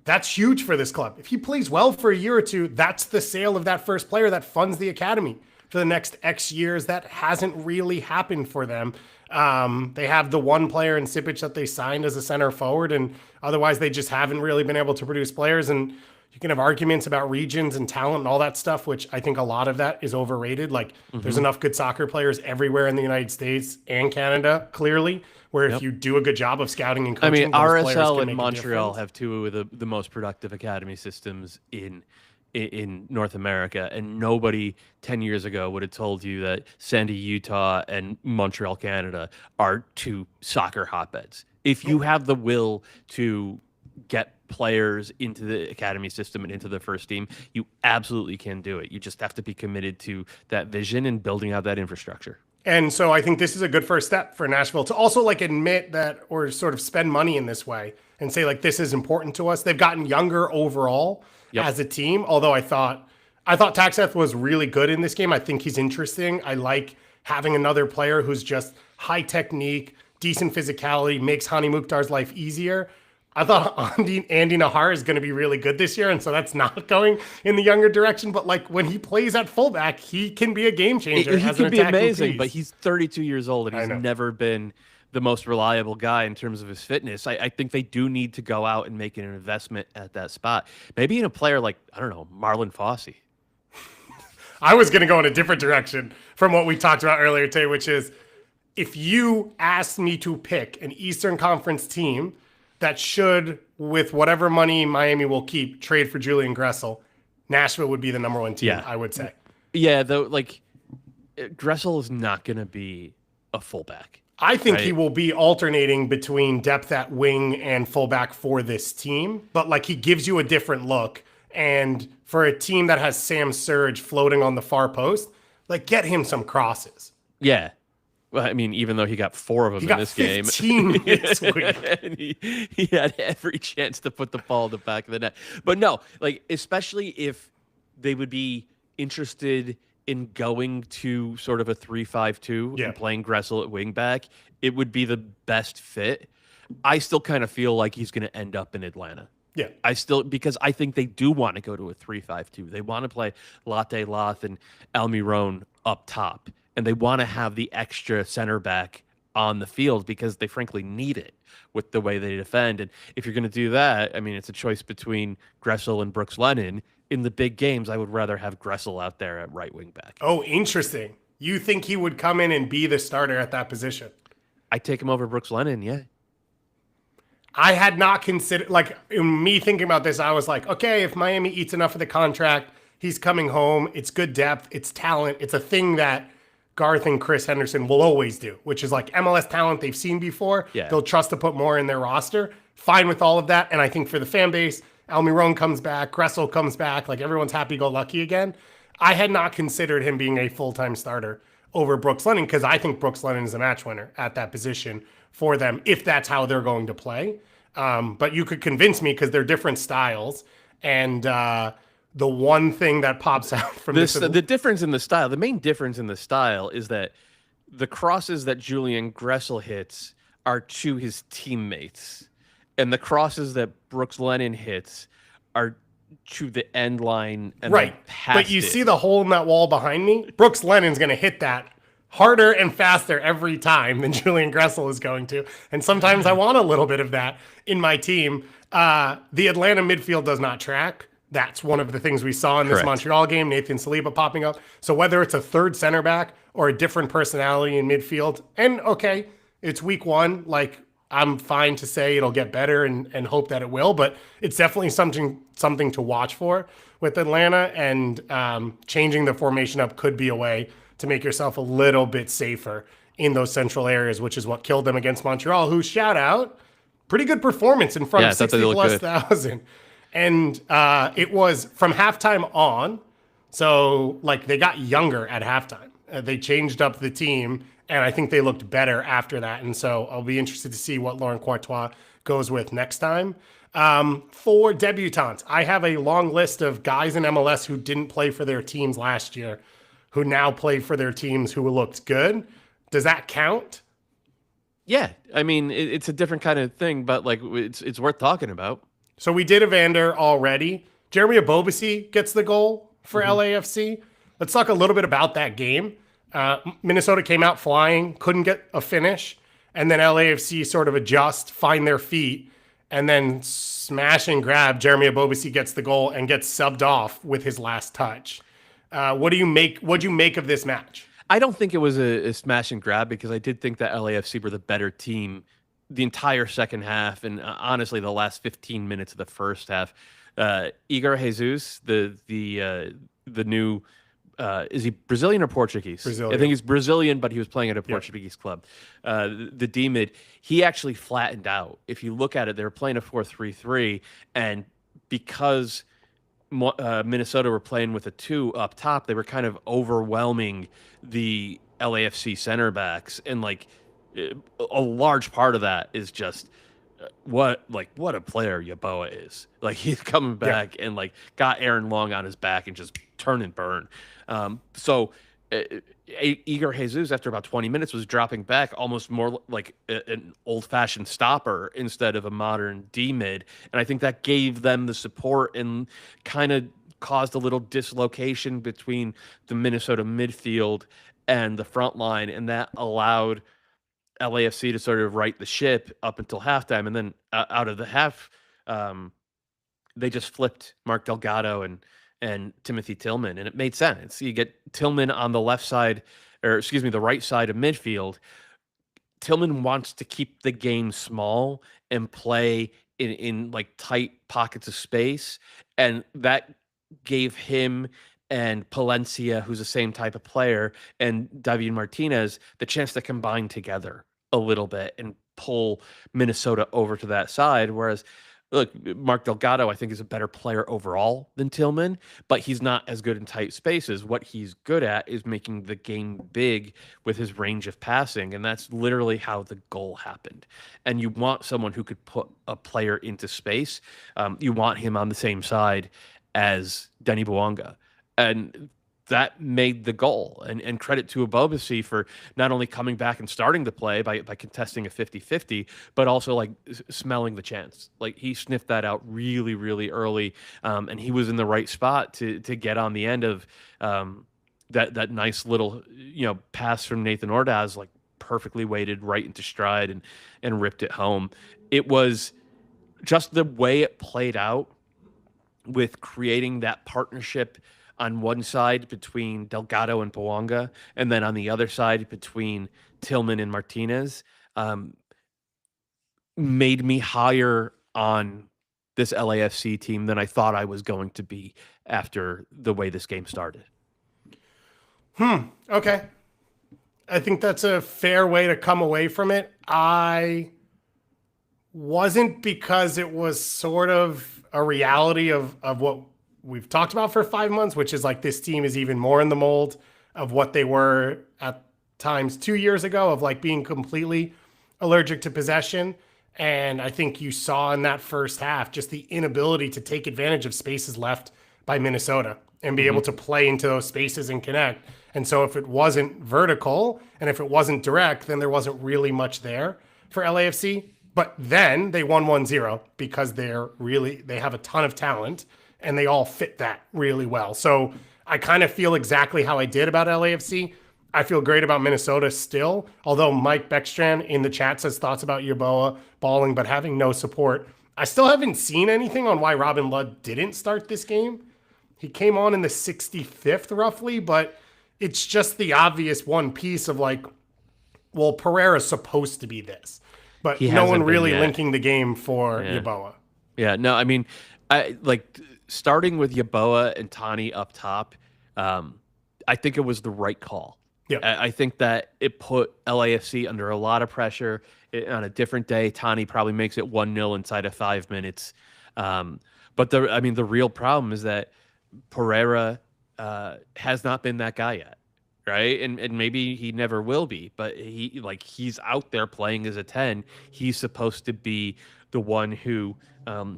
that's huge for this club. If he plays well for a year or two, that's the sale of that first player that funds the academy for the next X years. That hasn't really happened for them. They have the one player in Sipic that they signed as a center forward, and otherwise they just haven't really been able to produce players. And you can have arguments about regions and talent and all that stuff, which I think a lot of that is overrated. Like there's enough good soccer players everywhere in the United States and Canada, clearly, where if you do a good job of scouting and coaching, RSL and Montreal have two of the most productive academy systems in North America, and nobody 10 years ago would have told you that Sandy, Utah, and Montreal, Canada are two soccer hotbeds. If you have the will to get players into the academy system and into the first team, you absolutely can do it. You just have to be committed to that vision and building out that infrastructure. And so I think this is a good first step for Nashville to also like admit that, or sort of spend money in this way and say like, this is important to us. They've gotten younger overall as a team. Although I thought Taxeth was really good in this game. I think he's interesting. I like having another player who's just high technique, decent physicality, makes Hani Mukhtar's life easier. I thought Andy Nahar is going to be really good this year, and so that's not going in the younger direction. But like when he plays at fullback, he can be a game changer. He can be amazing, but he's 32 years old, and he's never been the most reliable guy in terms of his fitness. I think they do need to go out and make an investment at that spot. Maybe in a player like, I don't know, Marlon Fossey. I was going to go in a different direction from what we talked about earlier today, which is if you asked me to pick an Eastern Conference team that should, with whatever money Miami will keep, trade for Julian Gressel, Nashville would be the number one team, I would say. Yeah, though, like Gressel is not going to be a fullback. I think he Right? will be alternating between depth at wing and fullback for this team, but like he gives you a different look. And for a team that has Sam Surge floating on the far post, like get him some crosses. Yeah. Well, I mean, even though he got 4 of them He in got this game, 15 this week. and he had every chance to put the ball in the back of the net. But no, like especially if they would be interested in going to sort of a 3-5-2 Yeah. and playing Gressel at wingback, it would be the best fit. I still kind of feel like he's going to end up in Atlanta. Yeah. Because I think they do want to go to a 3-5-2. They want to play Latte Loth and Almiron up top, and they want to have the extra center back on the field because they frankly need it with the way they defend. And if you're going to do that, I mean, it's a choice between Gressel and Brooks Lennon. In the big games, I would rather have Gressel out there at right wing back. Oh, interesting. You think he would come in and be the starter at that position? I take him over Brooks Lennon, yeah. I had not considered, like, in me thinking about this, I was like, okay, if Miami eats enough of the contract, he's coming home. It's good depth. It's talent. It's a thing that Garth and Chris Henderson will always do, which is like MLS talent they've seen before. Yeah. They'll trust to put more in their roster. Fine with all of that. And I think for the fan base, Almiron comes back, Gressel comes back, like everyone's happy-go-lucky again. I had not considered him being a full-time starter over Brooks Lennon because I think Brooks Lennon is a match winner at that position for them if that's how they're going to play. But you could convince me because they're different styles. And the one thing that pops out from this, the difference in the style, the main difference in the style is that the crosses that Julian Gressel hits are to his teammates, and the crosses that Brooks Lennon hits are to the end line and right. But you see the hole in that wall behind me? Brooks Lennon's going to hit that harder and faster every time than Julian Gressel is going to. And sometimes I want a little bit of that in my team. The Atlanta midfield does not track. That's one of the things we saw in this Montreal game, Nathan Saliba popping up. So whether it's a third center back or a different personality in midfield, and okay, it's week 1, like I'm fine to say it'll get better and hope that it will, but it's definitely something to watch for with Atlanta, and changing the formation up could be a way to make yourself a little bit safer in those central areas, which is what killed them against Montreal, who, shout out, pretty good performance in front of 60+ thousand. And it was from halftime on. So like they got younger at halftime. They changed up the team, and I think they looked better after that. And so I'll be interested to see what Laurent Courtois goes with next time. For debutants, I have a long list of guys in MLS who didn't play for their teams last year, who now play for their teams, who looked good. Does that count? Yeah, I mean it's a different kind of thing, but like it's worth talking about. So we did Evander already. Jeremy Abobasi gets the goal for LAFC. Let's talk a little bit about that game. Minnesota came out flying, couldn't get a finish, and then LAFC sort of adjust, find their feet, and then smash and grab. Jeremy Abobasi gets the goal and gets subbed off with his last touch. What'd you make of this match? I don't think it was a smash and grab because I did think that LAFC were the better team the entire second half, and honestly, the last 15 minutes of the first half. Igor Jesus, the new, is he Brazilian or Portuguese? Brazilian. I think he's Brazilian, but he was playing at a Portuguese club. The D-mid, he actually flattened out. If you look at it, they were playing a 4-3-3, and because Minnesota were playing with a 2 up top, they were kind of overwhelming the LAFC center backs, and like a large part of that is just what a player Yeboah is. Like he's coming back and like got Aaron Long on his back and just turn and burn. So Igor Jesus, after about 20 minutes, was dropping back almost more like an old-fashioned stopper instead of a modern D-mid. And I think that gave them the support and kind of caused a little dislocation between the Minnesota midfield and the front line, and that allowed LAFC to sort of right the ship up until halftime. And then out of the half, they just flipped Mark Delgado and Timothy Tillman, and it made sense. You get Tillman on the left side, or excuse me, the right side of midfield. Tillman wants to keep the game small and play in like tight pockets of space, and that gave him and Palencia, who's the same type of player, and David Martinez, the chance to combine together a little bit and pull Minnesota over to that side. Whereas, look, Mark Delgado, I think, is a better player overall than Tillman, but he's not as good in tight spaces. What he's good at is making the game big with his range of passing, and that's literally how the goal happened. And you want someone who could put a player into space. You want him on the same side as Denny Bouanga. And that made the goal. And credit to Abobasi for not only coming back and starting the play by contesting a 50-50, but also like smelling the chance. Like he sniffed that out really, really early. And he was in the right spot to get on the end of that nice little, pass from Nathan Ordaz, like perfectly weighted right into stride and ripped it home. It was just the way it played out with creating that partnership on one side between Delgado and Bouanga, and then on the other side between Tillman and Martinez, made me higher on this LAFC team than I thought I was going to be after the way this game started. Okay. I think that's a fair way to come away from it. I wasn't, because it was sort of a reality of what we've talked about for 5 months, which is like this team is even more in the mold of what they were at times 2 years ago, of like being completely allergic to possession. And I think you saw in that first half just the inability to take advantage of spaces left by Minnesota and be able to play into those spaces and connect. And so if it wasn't vertical and if it wasn't direct, then there wasn't really much there for LAFC. But then they won 1-0 because they have a ton of talent and they all fit that really well. So I kind of feel exactly how I did about LAFC. I feel great about Minnesota still, although Mike Beckstrand in the chat says thoughts about Yeboah balling but having no support. I still haven't seen anything on why Robin Ludd didn't start this game. He came on in the 65th roughly, but it's just the obvious one piece of like, well, Pereira's supposed to be this, but no one really linking the game for Yeboah. Yeah, no, I mean, I like starting with Yeboah and Tani up top. I think it was the right call. Yeah, I think that it put LAFC under a lot of pressure. On a different day, Tani probably makes it 1-0 inside of 5 minutes. But the real problem is that Pereira has not been that guy yet, right? And maybe he never will be. But he's out there playing as a 10. He's supposed to be the one who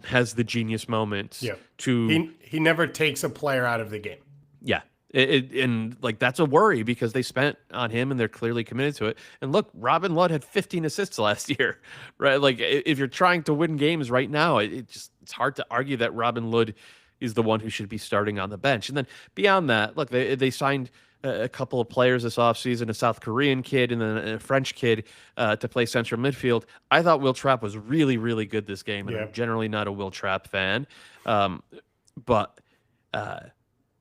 has the genius moments. Yeah. He never takes a player out of the game. Yeah. And that's a worry because they spent on him and they're clearly committed to it. And look, Robin Ludd had 15 assists last year, right? Like if you're trying to win games right now, it's hard to argue that Robin Ludd is the one who should be starting on the bench. And then beyond that, look, they signed a couple of players this offseason, a South Korean kid and then a French kid to play central midfield. I thought Will Trapp was really, really good this game. And I'm generally not a Will Trapp fan. But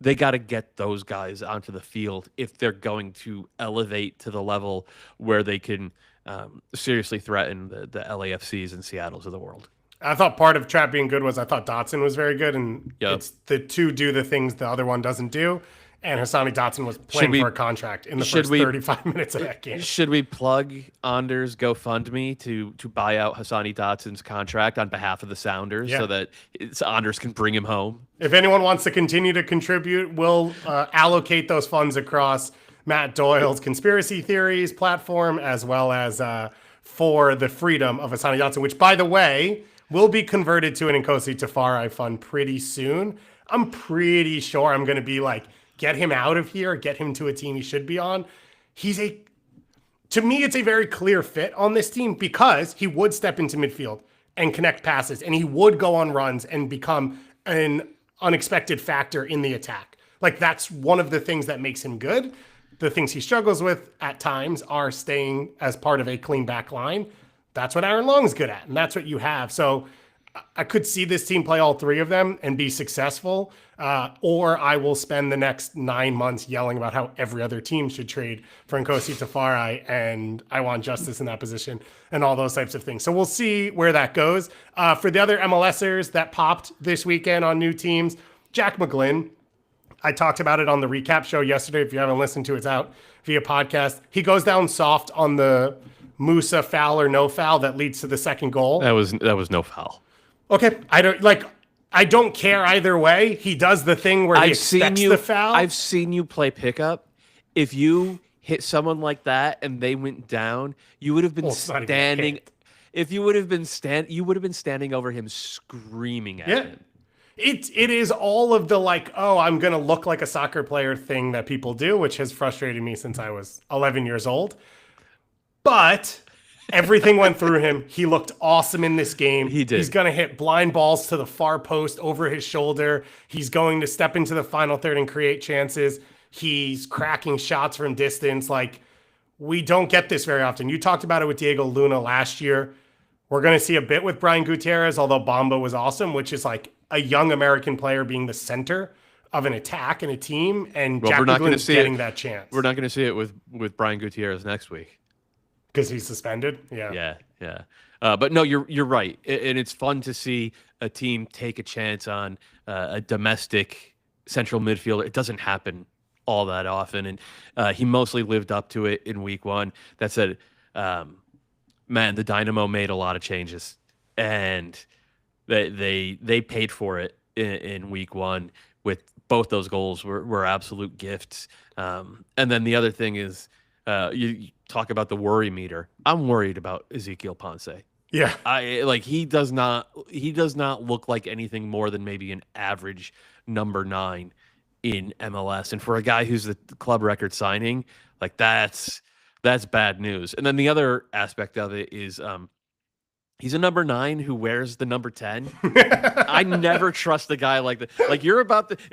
they got to get those guys onto the field if they're going to elevate to the level where they can seriously threaten the LAFCs and Seattles of the world. I thought part of Trapp being good was I thought Dotson was very good, and it's the two do the things the other one doesn't do. And Hassani Dotson was playing for a contract in the first 35 minutes of that game. Should we plug Anders GoFundMe to buy out Hassani Dotson's contract on behalf of the Sounders so that Anders can bring him home? If anyone wants to continue to contribute, we'll allocate those funds across Matt Doyle's conspiracy theories platform as well as for the freedom of Hassani Dotson, which, by the way, will be converted to an Nkosi Tafari fund pretty soon. I'm pretty sure I'm going to be like, get him out of here, get him to a team he should be on. To me, it's a very clear fit on this team because he would step into midfield and connect passes, and he would go on runs and become an unexpected factor in the attack. Like, that's one of the things that makes him good. The things he struggles with at times are staying as part of a clean back line. That's what Aaron Long's good at, and that's what you have. So I could see this team play all three of them and be successful, or I will spend the next 9 months yelling about how every other team should trade for Nkosi Tafari, and I want justice in that position, and all those types of things. So we'll see where that goes. For the other MLSers that popped this weekend on new teams, Jack McGlynn, I talked about it on the recap show yesterday. If you haven't listened to it, it's out via podcast. He goes down soft on the Musa foul or no foul that leads to the second goal. That was no foul. Okay, I don't care either way. He does the thing where he expects the foul. I've seen you play pickup. If you hit someone like that and they went down, you would have been standing. If you would have been you would have been standing over him screaming at him. It is all of the I'm going to look like a soccer player thing that people do, which has frustrated me since I was 11 years old. But everything went through him. He looked awesome in this game. He did. He's going to hit blind balls to the far post over his shoulder. He's going to step into the final third and create chances. He's cracking shots from distance. We don't get this very often. You talked about it with Diego Luna last year. We're going to see a bit with Brian Gutierrez, although Bamba was awesome, which is a young American player being the center of an attack and a team, and Jack Nicklaus's getting that chance. We're not going to see it with Brian Gutierrez next week. Because he's suspended? Yeah. But no, you're right. And it's fun to see a team take a chance on a domestic central midfielder. It doesn't happen all that often. And he mostly lived up to it in week one. That said, man, the Dynamo made a lot of changes. And they paid for it in week one with both those goals were absolute gifts. And then the other thing is, you talk about the worry meter. I'm worried about Ezequiel Ponce. Yeah. He does not look like anything more than maybe an average number 9 in MLS. And for a guy who's the club record signing, that's bad news. And then the other aspect of it is he's a number 9 who wears the number 10. I never trust a guy like that. If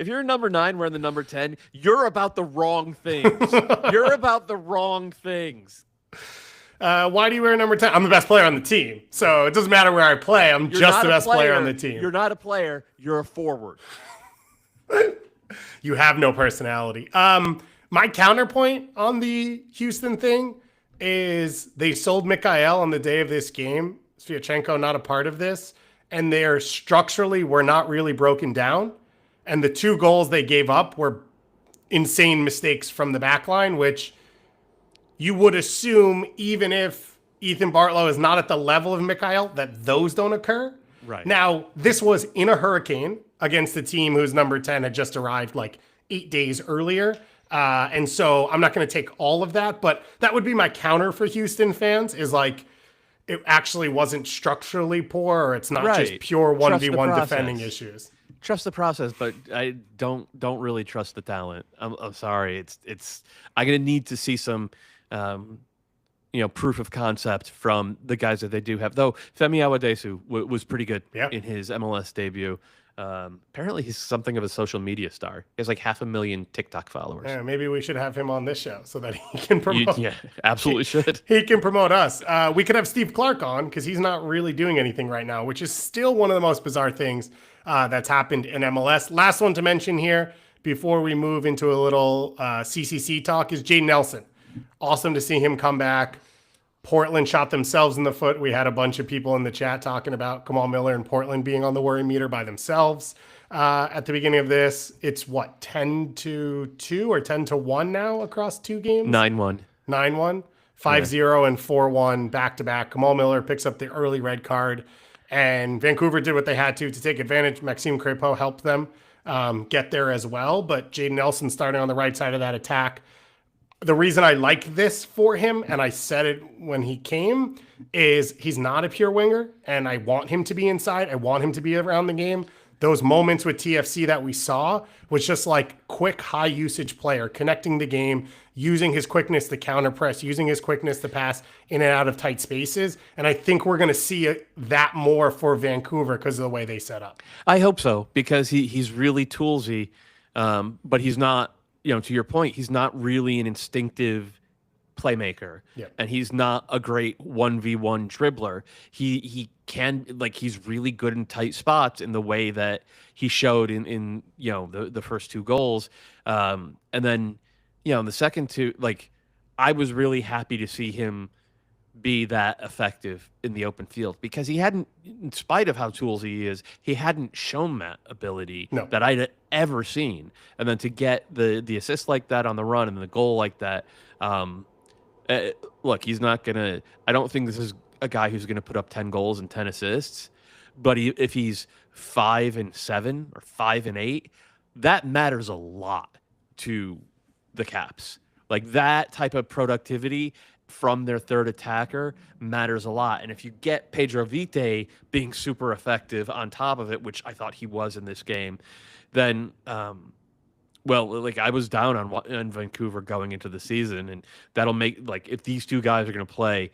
you're a number 9 wearing the number 10, you're about the wrong things. You're about the wrong things. Why do you wear number 10? I'm the best player on the team. So it doesn't matter where I play. I'm just the best player on the team. You're not a player. You're a forward. You have no personality. My counterpoint on the Houston thing is they sold Mikhail on the day of this game. Sviatchenko not a part of this, and they're structurally were not really broken down. And the 2 goals they gave up were insane mistakes from the back line, which you would assume even if Ethan Bartlow is not at the level of Mikhail, that those don't occur. Right. Now, this was in a hurricane against a team whose number 10 had just arrived 8 days earlier. And so I'm not going to take all of that, but that would be my counter for Houston fans is it actually wasn't structurally poor, or it's not just pure 1v1 defending issues. Trust the process, but I don't really trust the talent. I'm sorry. It's I'm going to need to see some proof of concept from the guys that they do have. Though Femi Awadesu was pretty good in his MLS debut. Apparently he's something of a social media star. He has 500,000 TikTok followers. Yeah, maybe we should have him on this show so that he can promote. Yeah, absolutely should. He can promote us. We could have Steve Clark on because he's not really doing anything right now, which is still one of the most bizarre things that's happened in MLS. Last one to mention here before we move into a little CCC talk is Jaden Nelson. Awesome to see him come back. Portland shot themselves in the foot. We had a bunch of people in the chat talking about Kamal Miller and Portland being on the worry meter by themselves at the beginning of this. It's 10-2 or 10-1 now across 2 games? 9-1. 9-1, 5-0 and 4-1 back-to-back. Kamal Miller picks up the early red card, and Vancouver did what they had to take advantage. Maxime Crépeau helped them get there as well, but Jaden Nelson starting on the right side of that attack. The reason I like this for him, and I said it when he came, is he's not a pure winger, and I want him to be inside. I want him to be around the game. Those moments with TFC that we saw was just quick, high-usage player, connecting the game, using his quickness to counter press, using his quickness to pass in and out of tight spaces. And I think we're going to see that more for Vancouver because of the way they set up. I hope so, because he's really toolsy, but he's not, to your point, he's not really an instinctive playmaker. Yep. And he's not a great 1v1 dribbler. He can, he's really good in tight spots in the way that he showed in the first 2 goals. And then, in the second 2, I was really happy to see him be that effective in the open field because he hadn't, in spite of how toolsy he is, he hadn't shown that ability No. that I'd ever seen. And then to get the assist like that on the run and the goal like that, look, he's not gonna. I don't think this is a guy who's gonna put up 10 goals and 10 assists, but if he's 5 and 7 or 5 and 8, that matters a lot to the Caps. Like that type of productivity from their third attacker matters a lot. And if you get Pedro Vite being super effective on top of it, which I thought he was in this game, then, well, like I was down on Vancouver going into the season, and that'll make, like, if these two guys are going to play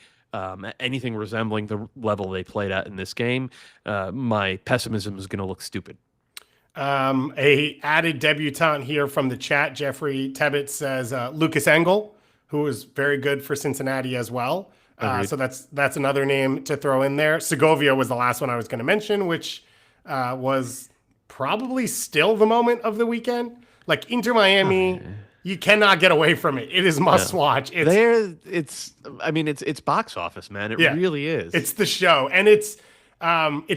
anything resembling the level they played at in this game, my pessimism is going to look stupid. A added debutant here from the chat, Jeffrey Tebbett says Lucas Engel, who was very good for Cincinnati as well. So that's another name to throw in there. Segovia was the last one I was going to mention, which was probably still the moment of the weekend. Like Inter Miami, you cannot get away from it. It is must watch. It's box office, man. It really is. It's the show, and it's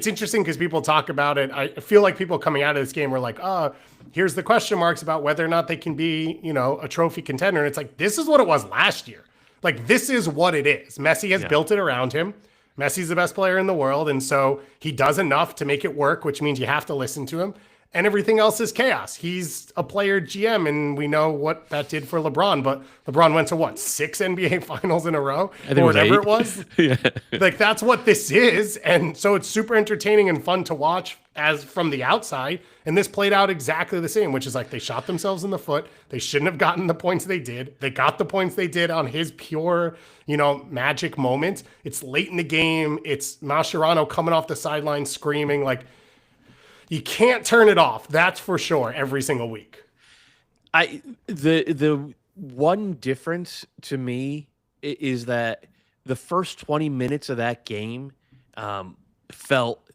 interesting because people talk about it. I feel like people coming out of this game were like, "Oh, here's the question marks about whether or not they can be, a trophy contender." And it's like, this is what it was last year. Like, this is what it is. Messi has built it around him. Messi's the best player in the world, and so he does enough to make it work, which means you have to listen to him. And everything else is chaos. He's a player GM, and we know what that did for LeBron. But LeBron went to what, 6 NBA finals in a row, or whatever it was. Like, that's what this is, and so it's super entertaining and fun to watch as from the outside. And this played out exactly the same, which is like they shot themselves in the foot. They shouldn't have gotten the points they did. They got the points they did on his pure, magic moment. It's late in the game. It's Mascherano coming off the sideline screaming like. You can't turn it off. That's for sure. Every single week. The one difference to me is that the first 20 minutes of that game felt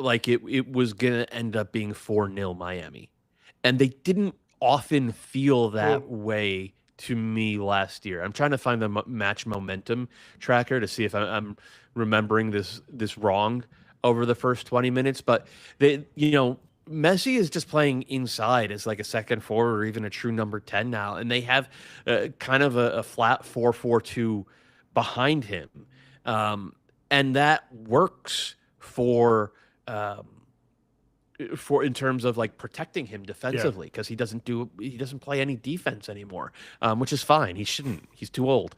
like it was going to end up being 4-0 Miami. And they didn't often feel that way to me last year. I'm trying to find the match momentum tracker to see if I'm remembering this wrong over the first 20 minutes, but Messi is just playing inside as like a second forward or even a true number 10 now, and they have kind of a flat 4-4-2 behind him, and that works for in terms of like protecting him defensively because he doesn't play any defense anymore, which is fine. He shouldn't. He's too old.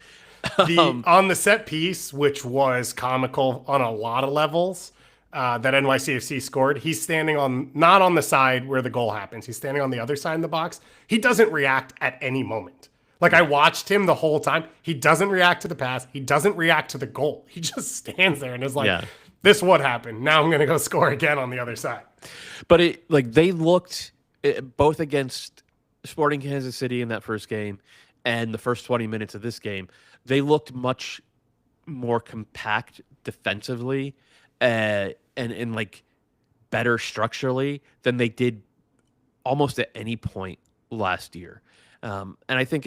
On the set piece, which was comical on a lot of levels. That NYCFC scored. He's standing not on the side where the goal happens. He's standing on the other side in the box. He doesn't react at any moment. Like, I watched him the whole time. He doesn't react to the pass. He doesn't react to the goal. He just stands there and is like, this what happened. Now I'm going to go score again on the other side. But they looked both against Sporting Kansas City in that first game and the first 20 minutes of this game, they looked much more compact defensively and like better structurally than they did almost at any point last year. And I think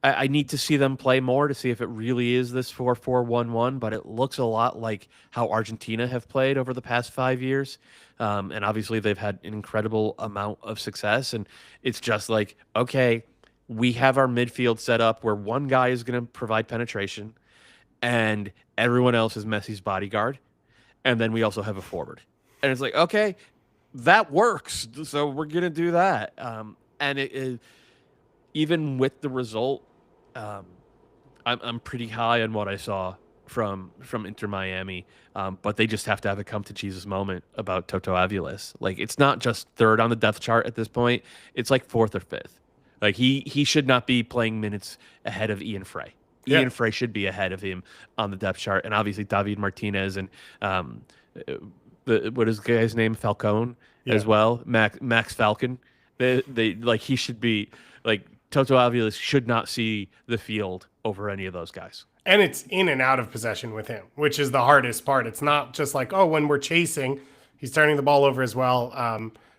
I need to see them play more to see if it really is this 4-4-1-1, but it looks a lot like how Argentina have played over the past 5 years. And obviously they've had an incredible amount of success. And it's just like, okay, we have our midfield set up where one guy is going to provide penetration and everyone else is Messi's bodyguard. And then we also have a forward. And it's like, okay, that works. So we're going to do that. And even with the result, I'm pretty high on what I saw from Inter Miami. But they just have to have a come to Jesus moment about Toto Aviles. Like, it's not just third on the depth chart at this point. It's like fourth or fifth. Like, he should not be playing minutes ahead of Ian Frey. Ian Frey should be ahead of him on the depth chart, and obviously David Martinez and what is the guy's name, Falcone as well, Max Falcon. They like, he should be like, Toto Aviles should not see the field over any of those guys. And it's in and out of possession with him, which is the hardest part. It's not just like, oh, when we're chasing, he's turning the ball over as well.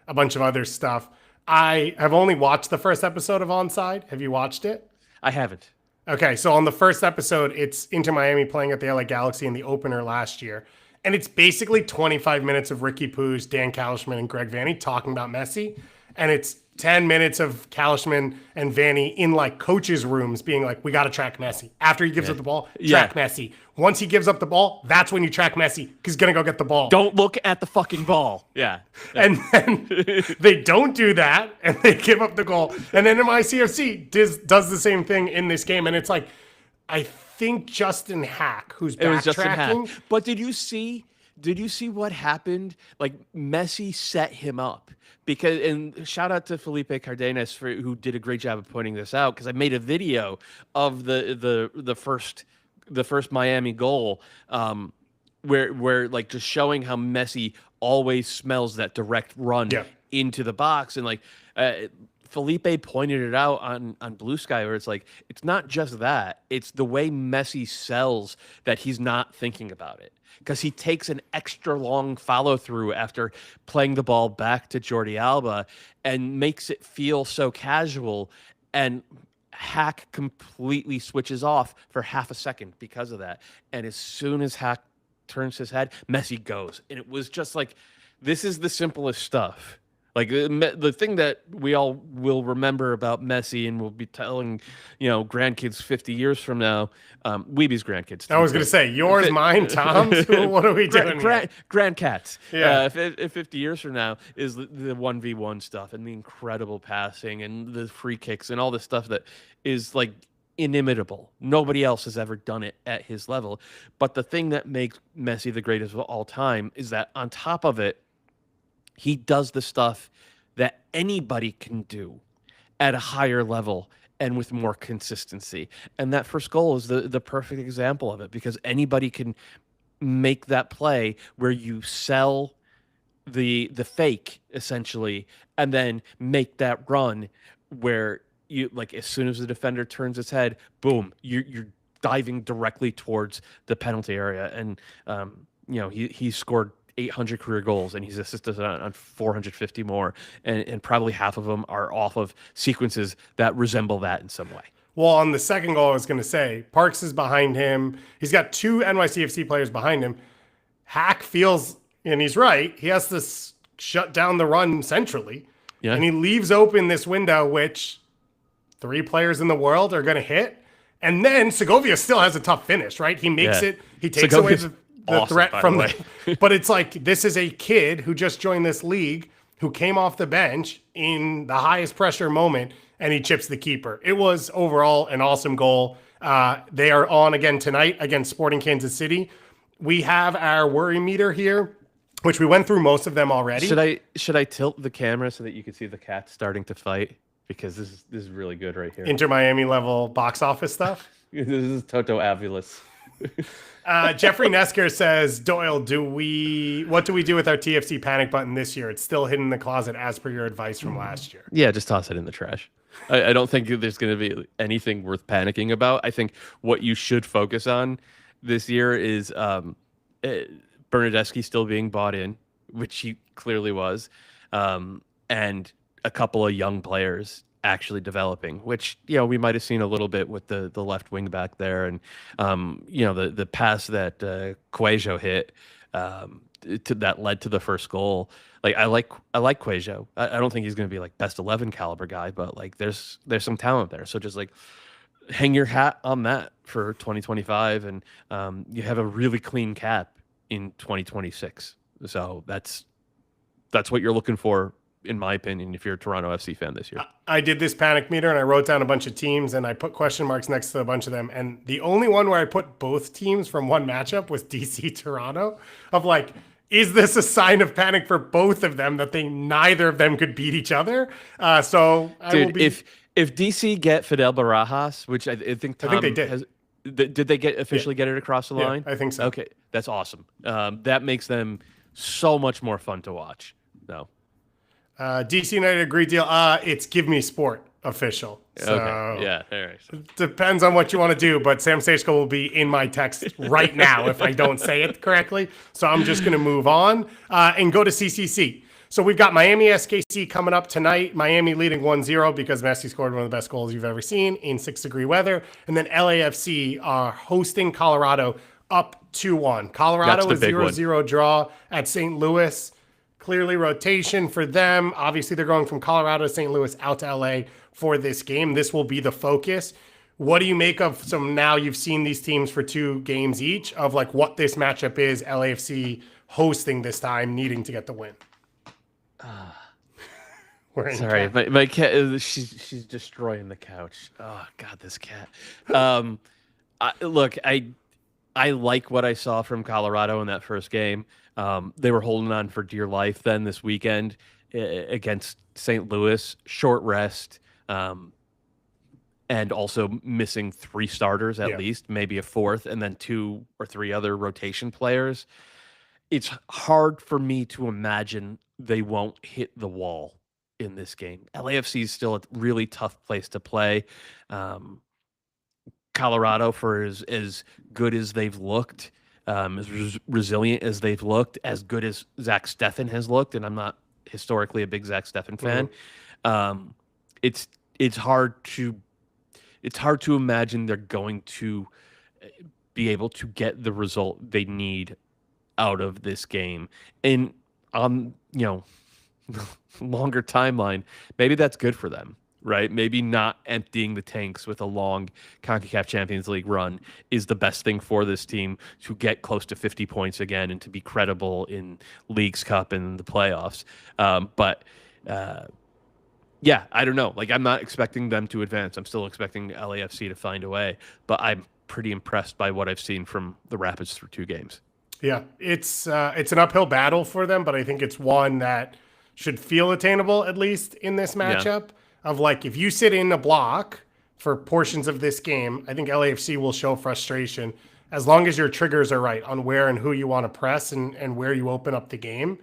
A bunch of other stuff. I have only watched the first episode of Onside. Have you watched it? I haven't. Okay, so on the first episode, it's Inter Miami playing at the LA Galaxy in the opener last year. And it's basically 25 minutes of Ricky Poos, Dan Kalishman, and Greg Vanney talking about Messi. And it's 10 minutes of Kalishman and Vanney in like coaches' rooms being like, we got to track Messi. After he gives up the ball, track Messi. Once he gives up the ball, that's when you track Messi because he's going to go get the ball. Don't look at the fucking ball. Yeah. And then they don't do that and they give up the goal. And then MICFC does the same thing in this game. And it's like, I think Justin Hack, who's backtracking. It was Justin Hack. But did you see what happened? Like Messi set him up. Because, and shout out to Felipe Cardenas who did a great job of pointing this out, because I made a video of the first Miami goal, where like just showing how Messi always smells that direct run into the box, and like Felipe pointed it out on Blue Sky, where it's like it's not just that, it's the way Messi sells that he's not thinking about it. Because he takes an extra long follow through after playing the ball back to Jordi Alba and makes it feel so casual, and Hack completely switches off for half a second because of that. And as soon as Hack turns his head, Messi goes. And it was just like, this is the simplest stuff. Like the thing that we all will remember about Messi and we'll be telling, grandkids 50 years from now, Weeby's grandkids. I was going to say, yours, mine, Tom's? What are we doing Grandcats. Yeah. 50 years from now is the 1v1 stuff and the incredible passing and the free kicks and all this stuff that is like inimitable. Nobody else has ever done it at his level. But the thing that makes Messi the greatest of all time is that on top of it, he does the stuff that anybody can do at a higher level and with more consistency. And that first goal is the perfect example of it, because anybody can make that play where you sell the fake essentially, and then make that run where you, like, as soon as the defender turns his head, boom, you're diving directly towards the penalty area. And he scored 800 career goals, and he's assisted on 450 more, and probably half of them are off of sequences that resemble that in some way. Well, on the second goal, I was going to say, Parks is behind him. He's got two NYCFC players behind him. Hack feels, and he's right, he has to shut down the run centrally, and he leaves open this window, which 3 players in the world are going to hit. And then Segovia still has a tough finish, right? He makes it, he takes Segovia's away the threat from but it's like, this is a kid who just joined this league, who came off the bench in the highest pressure moment, and he chips the keeper. It was overall an awesome goal. They are on again tonight against Sporting Kansas City. We have our worry meter here, which we went through most of them already. Should I tilt the camera so that you can see the cats starting to fight? Because this is really good right here. Inter Miami level box office stuff. This is Toto Avilas. Jeffrey Nesker says, Doyle, what do we do with our TFC panic button this year? It's still hidden in the closet as per your advice from last year. Yeah, just toss it in the trash. I don't think there's going to be anything worth panicking about. I think what you should focus on this year is Bernadeschi still being bought in, which he clearly was, and a couple of young players actually developing, which we might have seen a little bit with the left wing back there, and the pass that Cuejo hit that led to the first goal. Like I like Cuejo. I don't think he's going to be like best 11 caliber guy, but like there's some talent there. So just like hang your hat on that for 2025, and you have a really clean cap in 2026. So that's what you're looking for, in my opinion, if you're a Toronto FC fan this year. I did this panic meter and I wrote down a bunch of teams and I put question marks next to a bunch of them. And the only one where I put both teams from one matchup was DC Toronto, of like, is this a sign of panic for both of them that neither of them could beat each other? If DC get Fidel Barajas, which I think they did. Did they officially get it across the line? I think so. Okay, that's awesome. That makes them so much more fun to watch. No. DC United, agreed deal. It's Give Me Sport official. So okay. Yeah. All right. So. Depends on what you want to do, but Sam Stejko will be in my text right now if I don't say it correctly. So I'm just going to move on and go to CCC. So we've got Miami SKC coming up tonight. Miami leading 1-0 because Messi scored one of the best goals you've ever seen in 6-degree weather. And then LAFC are hosting Colorado up 2-1. Colorado is 0-0 draw at St. Louis. Clearly rotation for them. Obviously, they're going from Colorado to St. Louis out to LA for this game. This will be the focus. What do you make of some, now you've seen these teams for 2 games each, of like what this matchup is, LAFC hosting this time, needing to get the win? Sorry, my cat, she's destroying the couch. Oh God, this cat. Look, I like what I saw from Colorado in that first game. They were holding on for dear life then this weekend against St. Louis, short rest, and also missing 3 starters at least, maybe a 4th, and then 2 or 3 other rotation players. It's hard for me to imagine they won't hit the wall in this game. LAFC is still a really tough place to play. Colorado, for as good as they've looked, as resilient as they've looked, as good as Zach Steffen has looked, and I'm not historically a big Zach Steffen fan. It's hard to imagine they're going to be able to get the result they need out of this game. And on longer timeline, maybe that's good for them, right? Maybe not emptying the tanks with a long CONCACAF Champions League run is the best thing for this team to get close to 50 points again and to be credible in Leagues Cup and the playoffs. Yeah, I don't know. Like, I'm not expecting them to advance. I'm still expecting LAFC to find a way, but I'm pretty impressed by what I've seen from the Rapids through 2 games. Yeah, it's an uphill battle for them, but I think it's one that should feel attainable, at least in this matchup. Of like, if you sit in a block for portions of this game, I think LAFC will show frustration as long as your triggers are right on where and who you want to press and where you open up the game.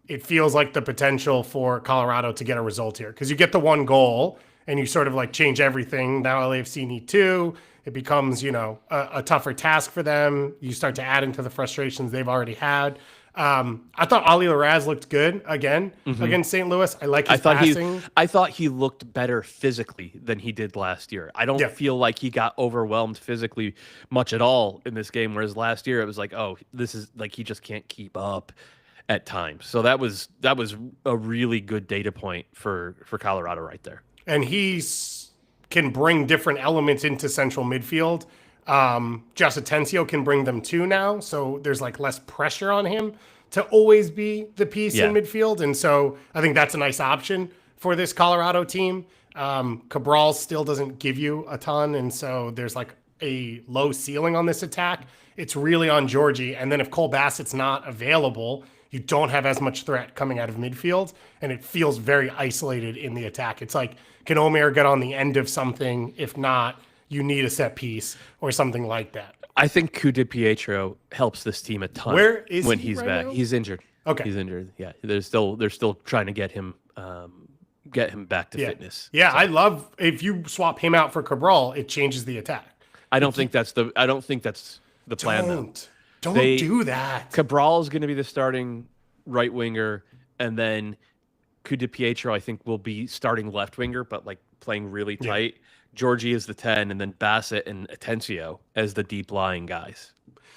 It feels like the potential for Colorado to get a result here, because you get the 1 goal and you sort of like change everything. Now LAFC need 2. It becomes, a tougher task for them. You start to add into the frustrations they've already had. I thought Ali Larraz looked good again against St. Louis. I like his passing. I thought he looked better physically than he did last year. I don't feel like he got overwhelmed physically much at all in this game, whereas last year it was like, oh, this is like he just can't keep up at times. So that was a really good data point for Colorado right there. And can bring different elements into central midfield. Josh Atencio can bring them too now, so there's like less pressure on him to always be the piece in midfield, and so I think that's a nice option for this Colorado team. Cabral still doesn't give you a ton, and so there's like a low ceiling on this attack. It's really on Georgie, and then if Cole Bassett's not available, you don't have as much threat coming out of midfield, and it feels very isolated in the attack. It's like, can Omer get on the end of something? If not, you need a set piece or something like that. I think DiPietro helps this team a ton. Where is when he he's right back? now? He's injured. Okay, he's injured. Yeah, they're still trying to get him back to fitness. Yeah, so. I love if you swap him out for Cabral, it changes the attack. I don't think that's the plan. Don't do that. Cabral is going to be the starting right winger, and then DiPietro I think will be starting left winger, but like playing really tight. Georgie is the 10, and then Bassett and Atencio as the deep lying guys.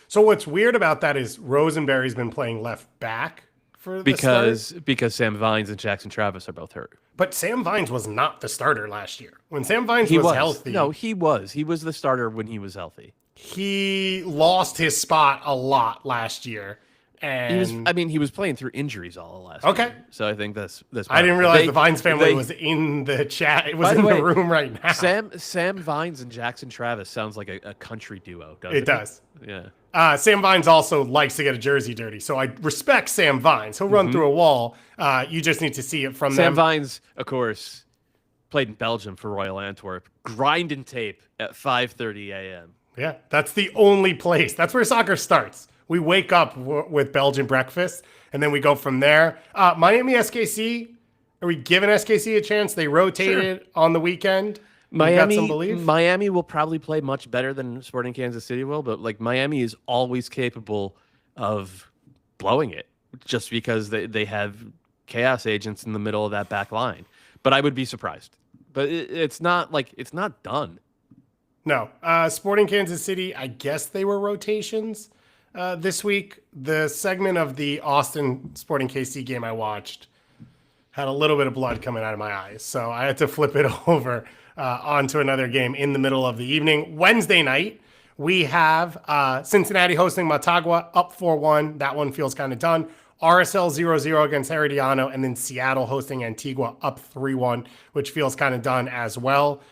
So what's weird about that is Rosenberry's been playing left back for the start. Because Sam Vines and Jackson Travis are both hurt. But Sam Vines was not the starter last year. When Sam Vines was healthy. No, he was. He was the starter when he was healthy. He lost his spot a lot last year. And he was playing through injuries all last year. So I think that's I didn't realize the Vines family was in the chat. It was in the room right now. Sam Vines and Jackson Travis sounds like a country duo, doesn't it? It does. Yeah. Sam Vines also likes to get a jersey dirty, so I respect Sam Vines. He'll run through a wall. You just need to see it from them. Sam Vines, of course, played in Belgium for Royal Antwerp, grinding tape at 5:30 a.m. Yeah, that's the only place. That's where soccer starts. We wake up with Belgian breakfast, and then we go from there. Miami SKC, are we giving SKC a chance? They rotated on the weekend. Miami, got some belief? Miami will probably play much better than Sporting Kansas City will, but like Miami is always capable of blowing it just because they have chaos agents in the middle of that back line. But I would be surprised. But it's not done. No. Sporting Kansas City, I guess they were rotations this week. The segment of the Austin Sporting KC game I watched had a little bit of blood coming out of my eyes. So I had to flip it over onto another game in the middle of the evening. Wednesday night, we have Cincinnati hosting Motagua up 4-1. That one feels kind of done. RSL 0-0 against Herediano, and then Seattle hosting Antigua up 3-1, which feels kind of done as well.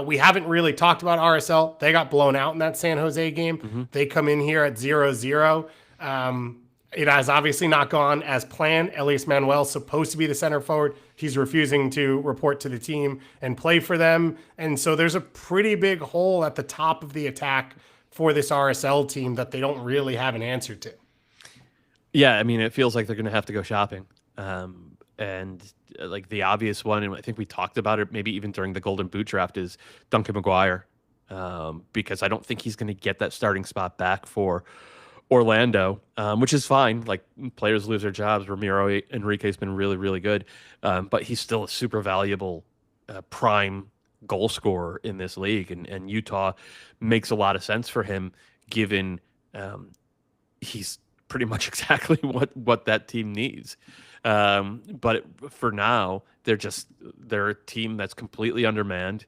We haven't really talked about RSL. They got blown out in that San Jose game. Mm-hmm. They come in here at 0-0. It has obviously not gone as planned. Elias Manuel's supposed to be the center forward. He's refusing to report to the team and play for them. And so there's a pretty big hole at the top of the attack for this RSL team that they don't really have an answer to. Yeah, I mean, it feels like they're going to have to go shopping. And like the obvious one, and I think we talked about it maybe even during the Golden Boot draft, is Duncan McGuire, because I don't think he's going to get that starting spot back for Orlando, which is fine. Like, players lose their jobs. Ramiro Enrique's been really, really good, but he's still a super valuable prime goal scorer in this league, and Utah makes a lot of sense for him, given he's pretty much exactly what that team needs. But for now, they're a team that's completely undermanned.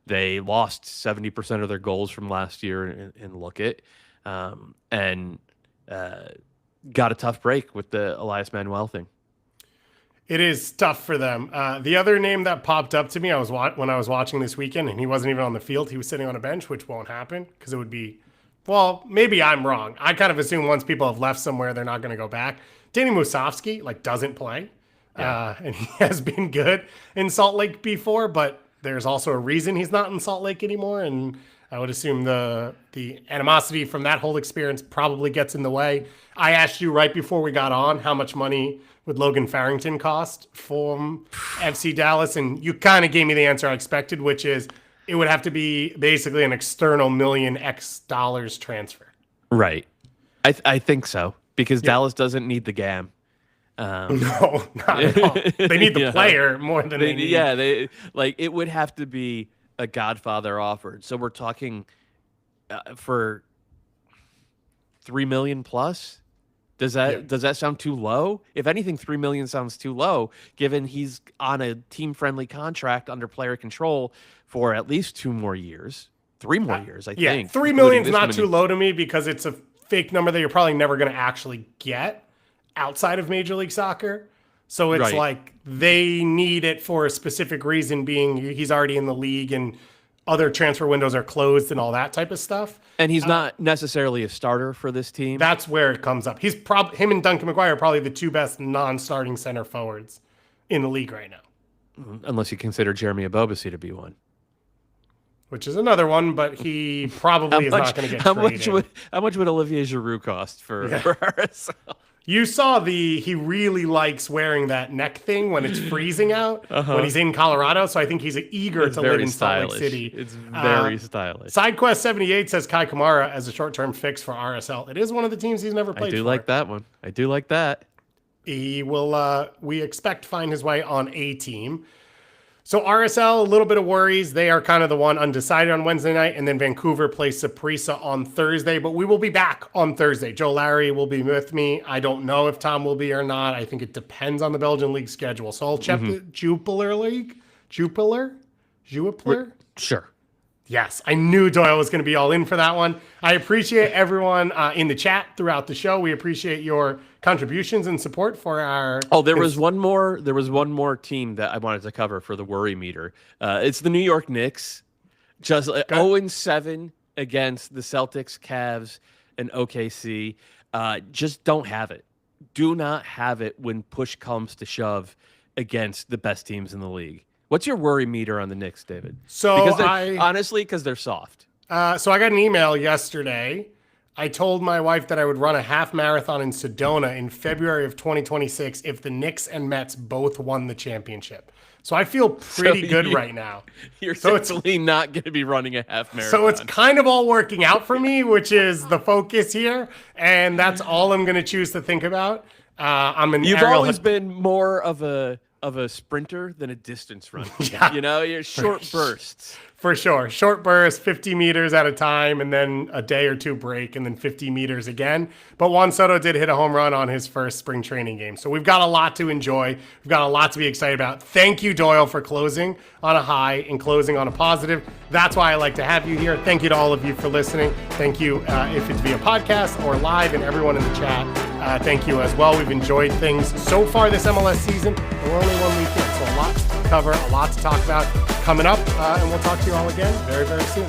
They lost 70% of their goals from last year in Lookit, and got a tough break with the Elias Manuel thing. It is tough for them. The other name that popped up to me when I was watching this weekend, and he wasn't even on the field. He was sitting on a bench, which won't happen because it would be, well, maybe I'm wrong. I kind of assume once people have left somewhere, they're not going to go back. Danny Musovsky, doesn't play. Yeah. And he has been good in Salt Lake before, but there's also a reason he's not in Salt Lake anymore. And I would assume the animosity from that whole experience probably gets in the way. I asked you right before we got on how much money would Logan Farrington cost from FC Dallas, and you kind of gave me the answer I expected, which is it would have to be basically an external $1 million transfer. Right. I think so, because Dallas doesn't need the GAM. No, not at all. They need the player more than they need. Yeah, it would have to be a Godfather offered. So we're talking for $3 million plus. Does that sound too low? If anything, $3 million sounds too low, given he's on a team-friendly contract under player control for at least 2 more years, 3 more years, I think. $3 million is not too low to me because it's a fake number that you're probably never going to actually get outside of Major League Soccer. So it's like they need it for a specific reason, being he's already in the league and other transfer windows are closed and all that type of stuff. And he's not necessarily a starter for this team. That's where it comes up. Him and Duncan McGuire are probably the 2 best non-starting center forwards in the league right now. Unless you consider Jeremy Abobasi to be one. Which is another one, but he probably is not going to get traded. How much would Olivier Giroud cost for RSL? You saw he really likes wearing that neck thing when it's freezing out, when he's in Colorado. So I think he's eager to live in Salt Lake City. It's very stylish. SideQuest78 says Kai Kamara as a short-term fix for RSL. It is one of the teams he's never played for. I do like that one. I do like that. He will, we expect, find his way on a team. So RSL, a little bit of worries. They are kind of the one undecided on Wednesday night, and then Vancouver plays Saprissa on Thursday. But we will be back on Thursday. Joe Larry will be with me. I don't know if Tom will be or not. I think it depends on the Belgian league schedule. So I'll check the Jupiler League. Jupiler? Sure. Yes, I knew Doyle was going to be all in for that one. I appreciate everyone in the chat throughout the show. We appreciate your contributions and support for our. Oh, there was one more team that I wanted to cover for the worry meter. It's the New York Knicks, just 0-7 against the Celtics, Cavs, and OKC. Just don't have it. Do not have it when push comes to shove against the best teams in the league. What's your worry meter on the Knicks, David? Because they're soft. So I got an email yesterday. I told my wife that I would run a half marathon in Sedona in February of 2026 if the Knicks and Mets both won the championship. So I feel pretty good right now. You're certainly not going to be running a half marathon. So it's kind of all working out for me, which is the focus here. And that's all I'm going to choose to think about. I'm an You've aerial always been more of a sprinter than a distance runner. Yeah. You know, you're short bursts. For sure. Short burst, 50 meters at a time, and then a day or two break, and then 50 meters again. But Juan Soto did hit a home run on his first spring training game. So we've got a lot to enjoy. We've got a lot to be excited about. Thank you, Doyle, for closing on a high and closing on a positive. That's why I like to have you here. Thank you to all of you for listening. Thank you if it's via podcast or live, and everyone in the chat. Thank you as well. We've enjoyed things so far this MLS season, and we're only 1 week in, so a lot to cover, a lot to talk about coming up, and we'll talk to you all again very, very soon.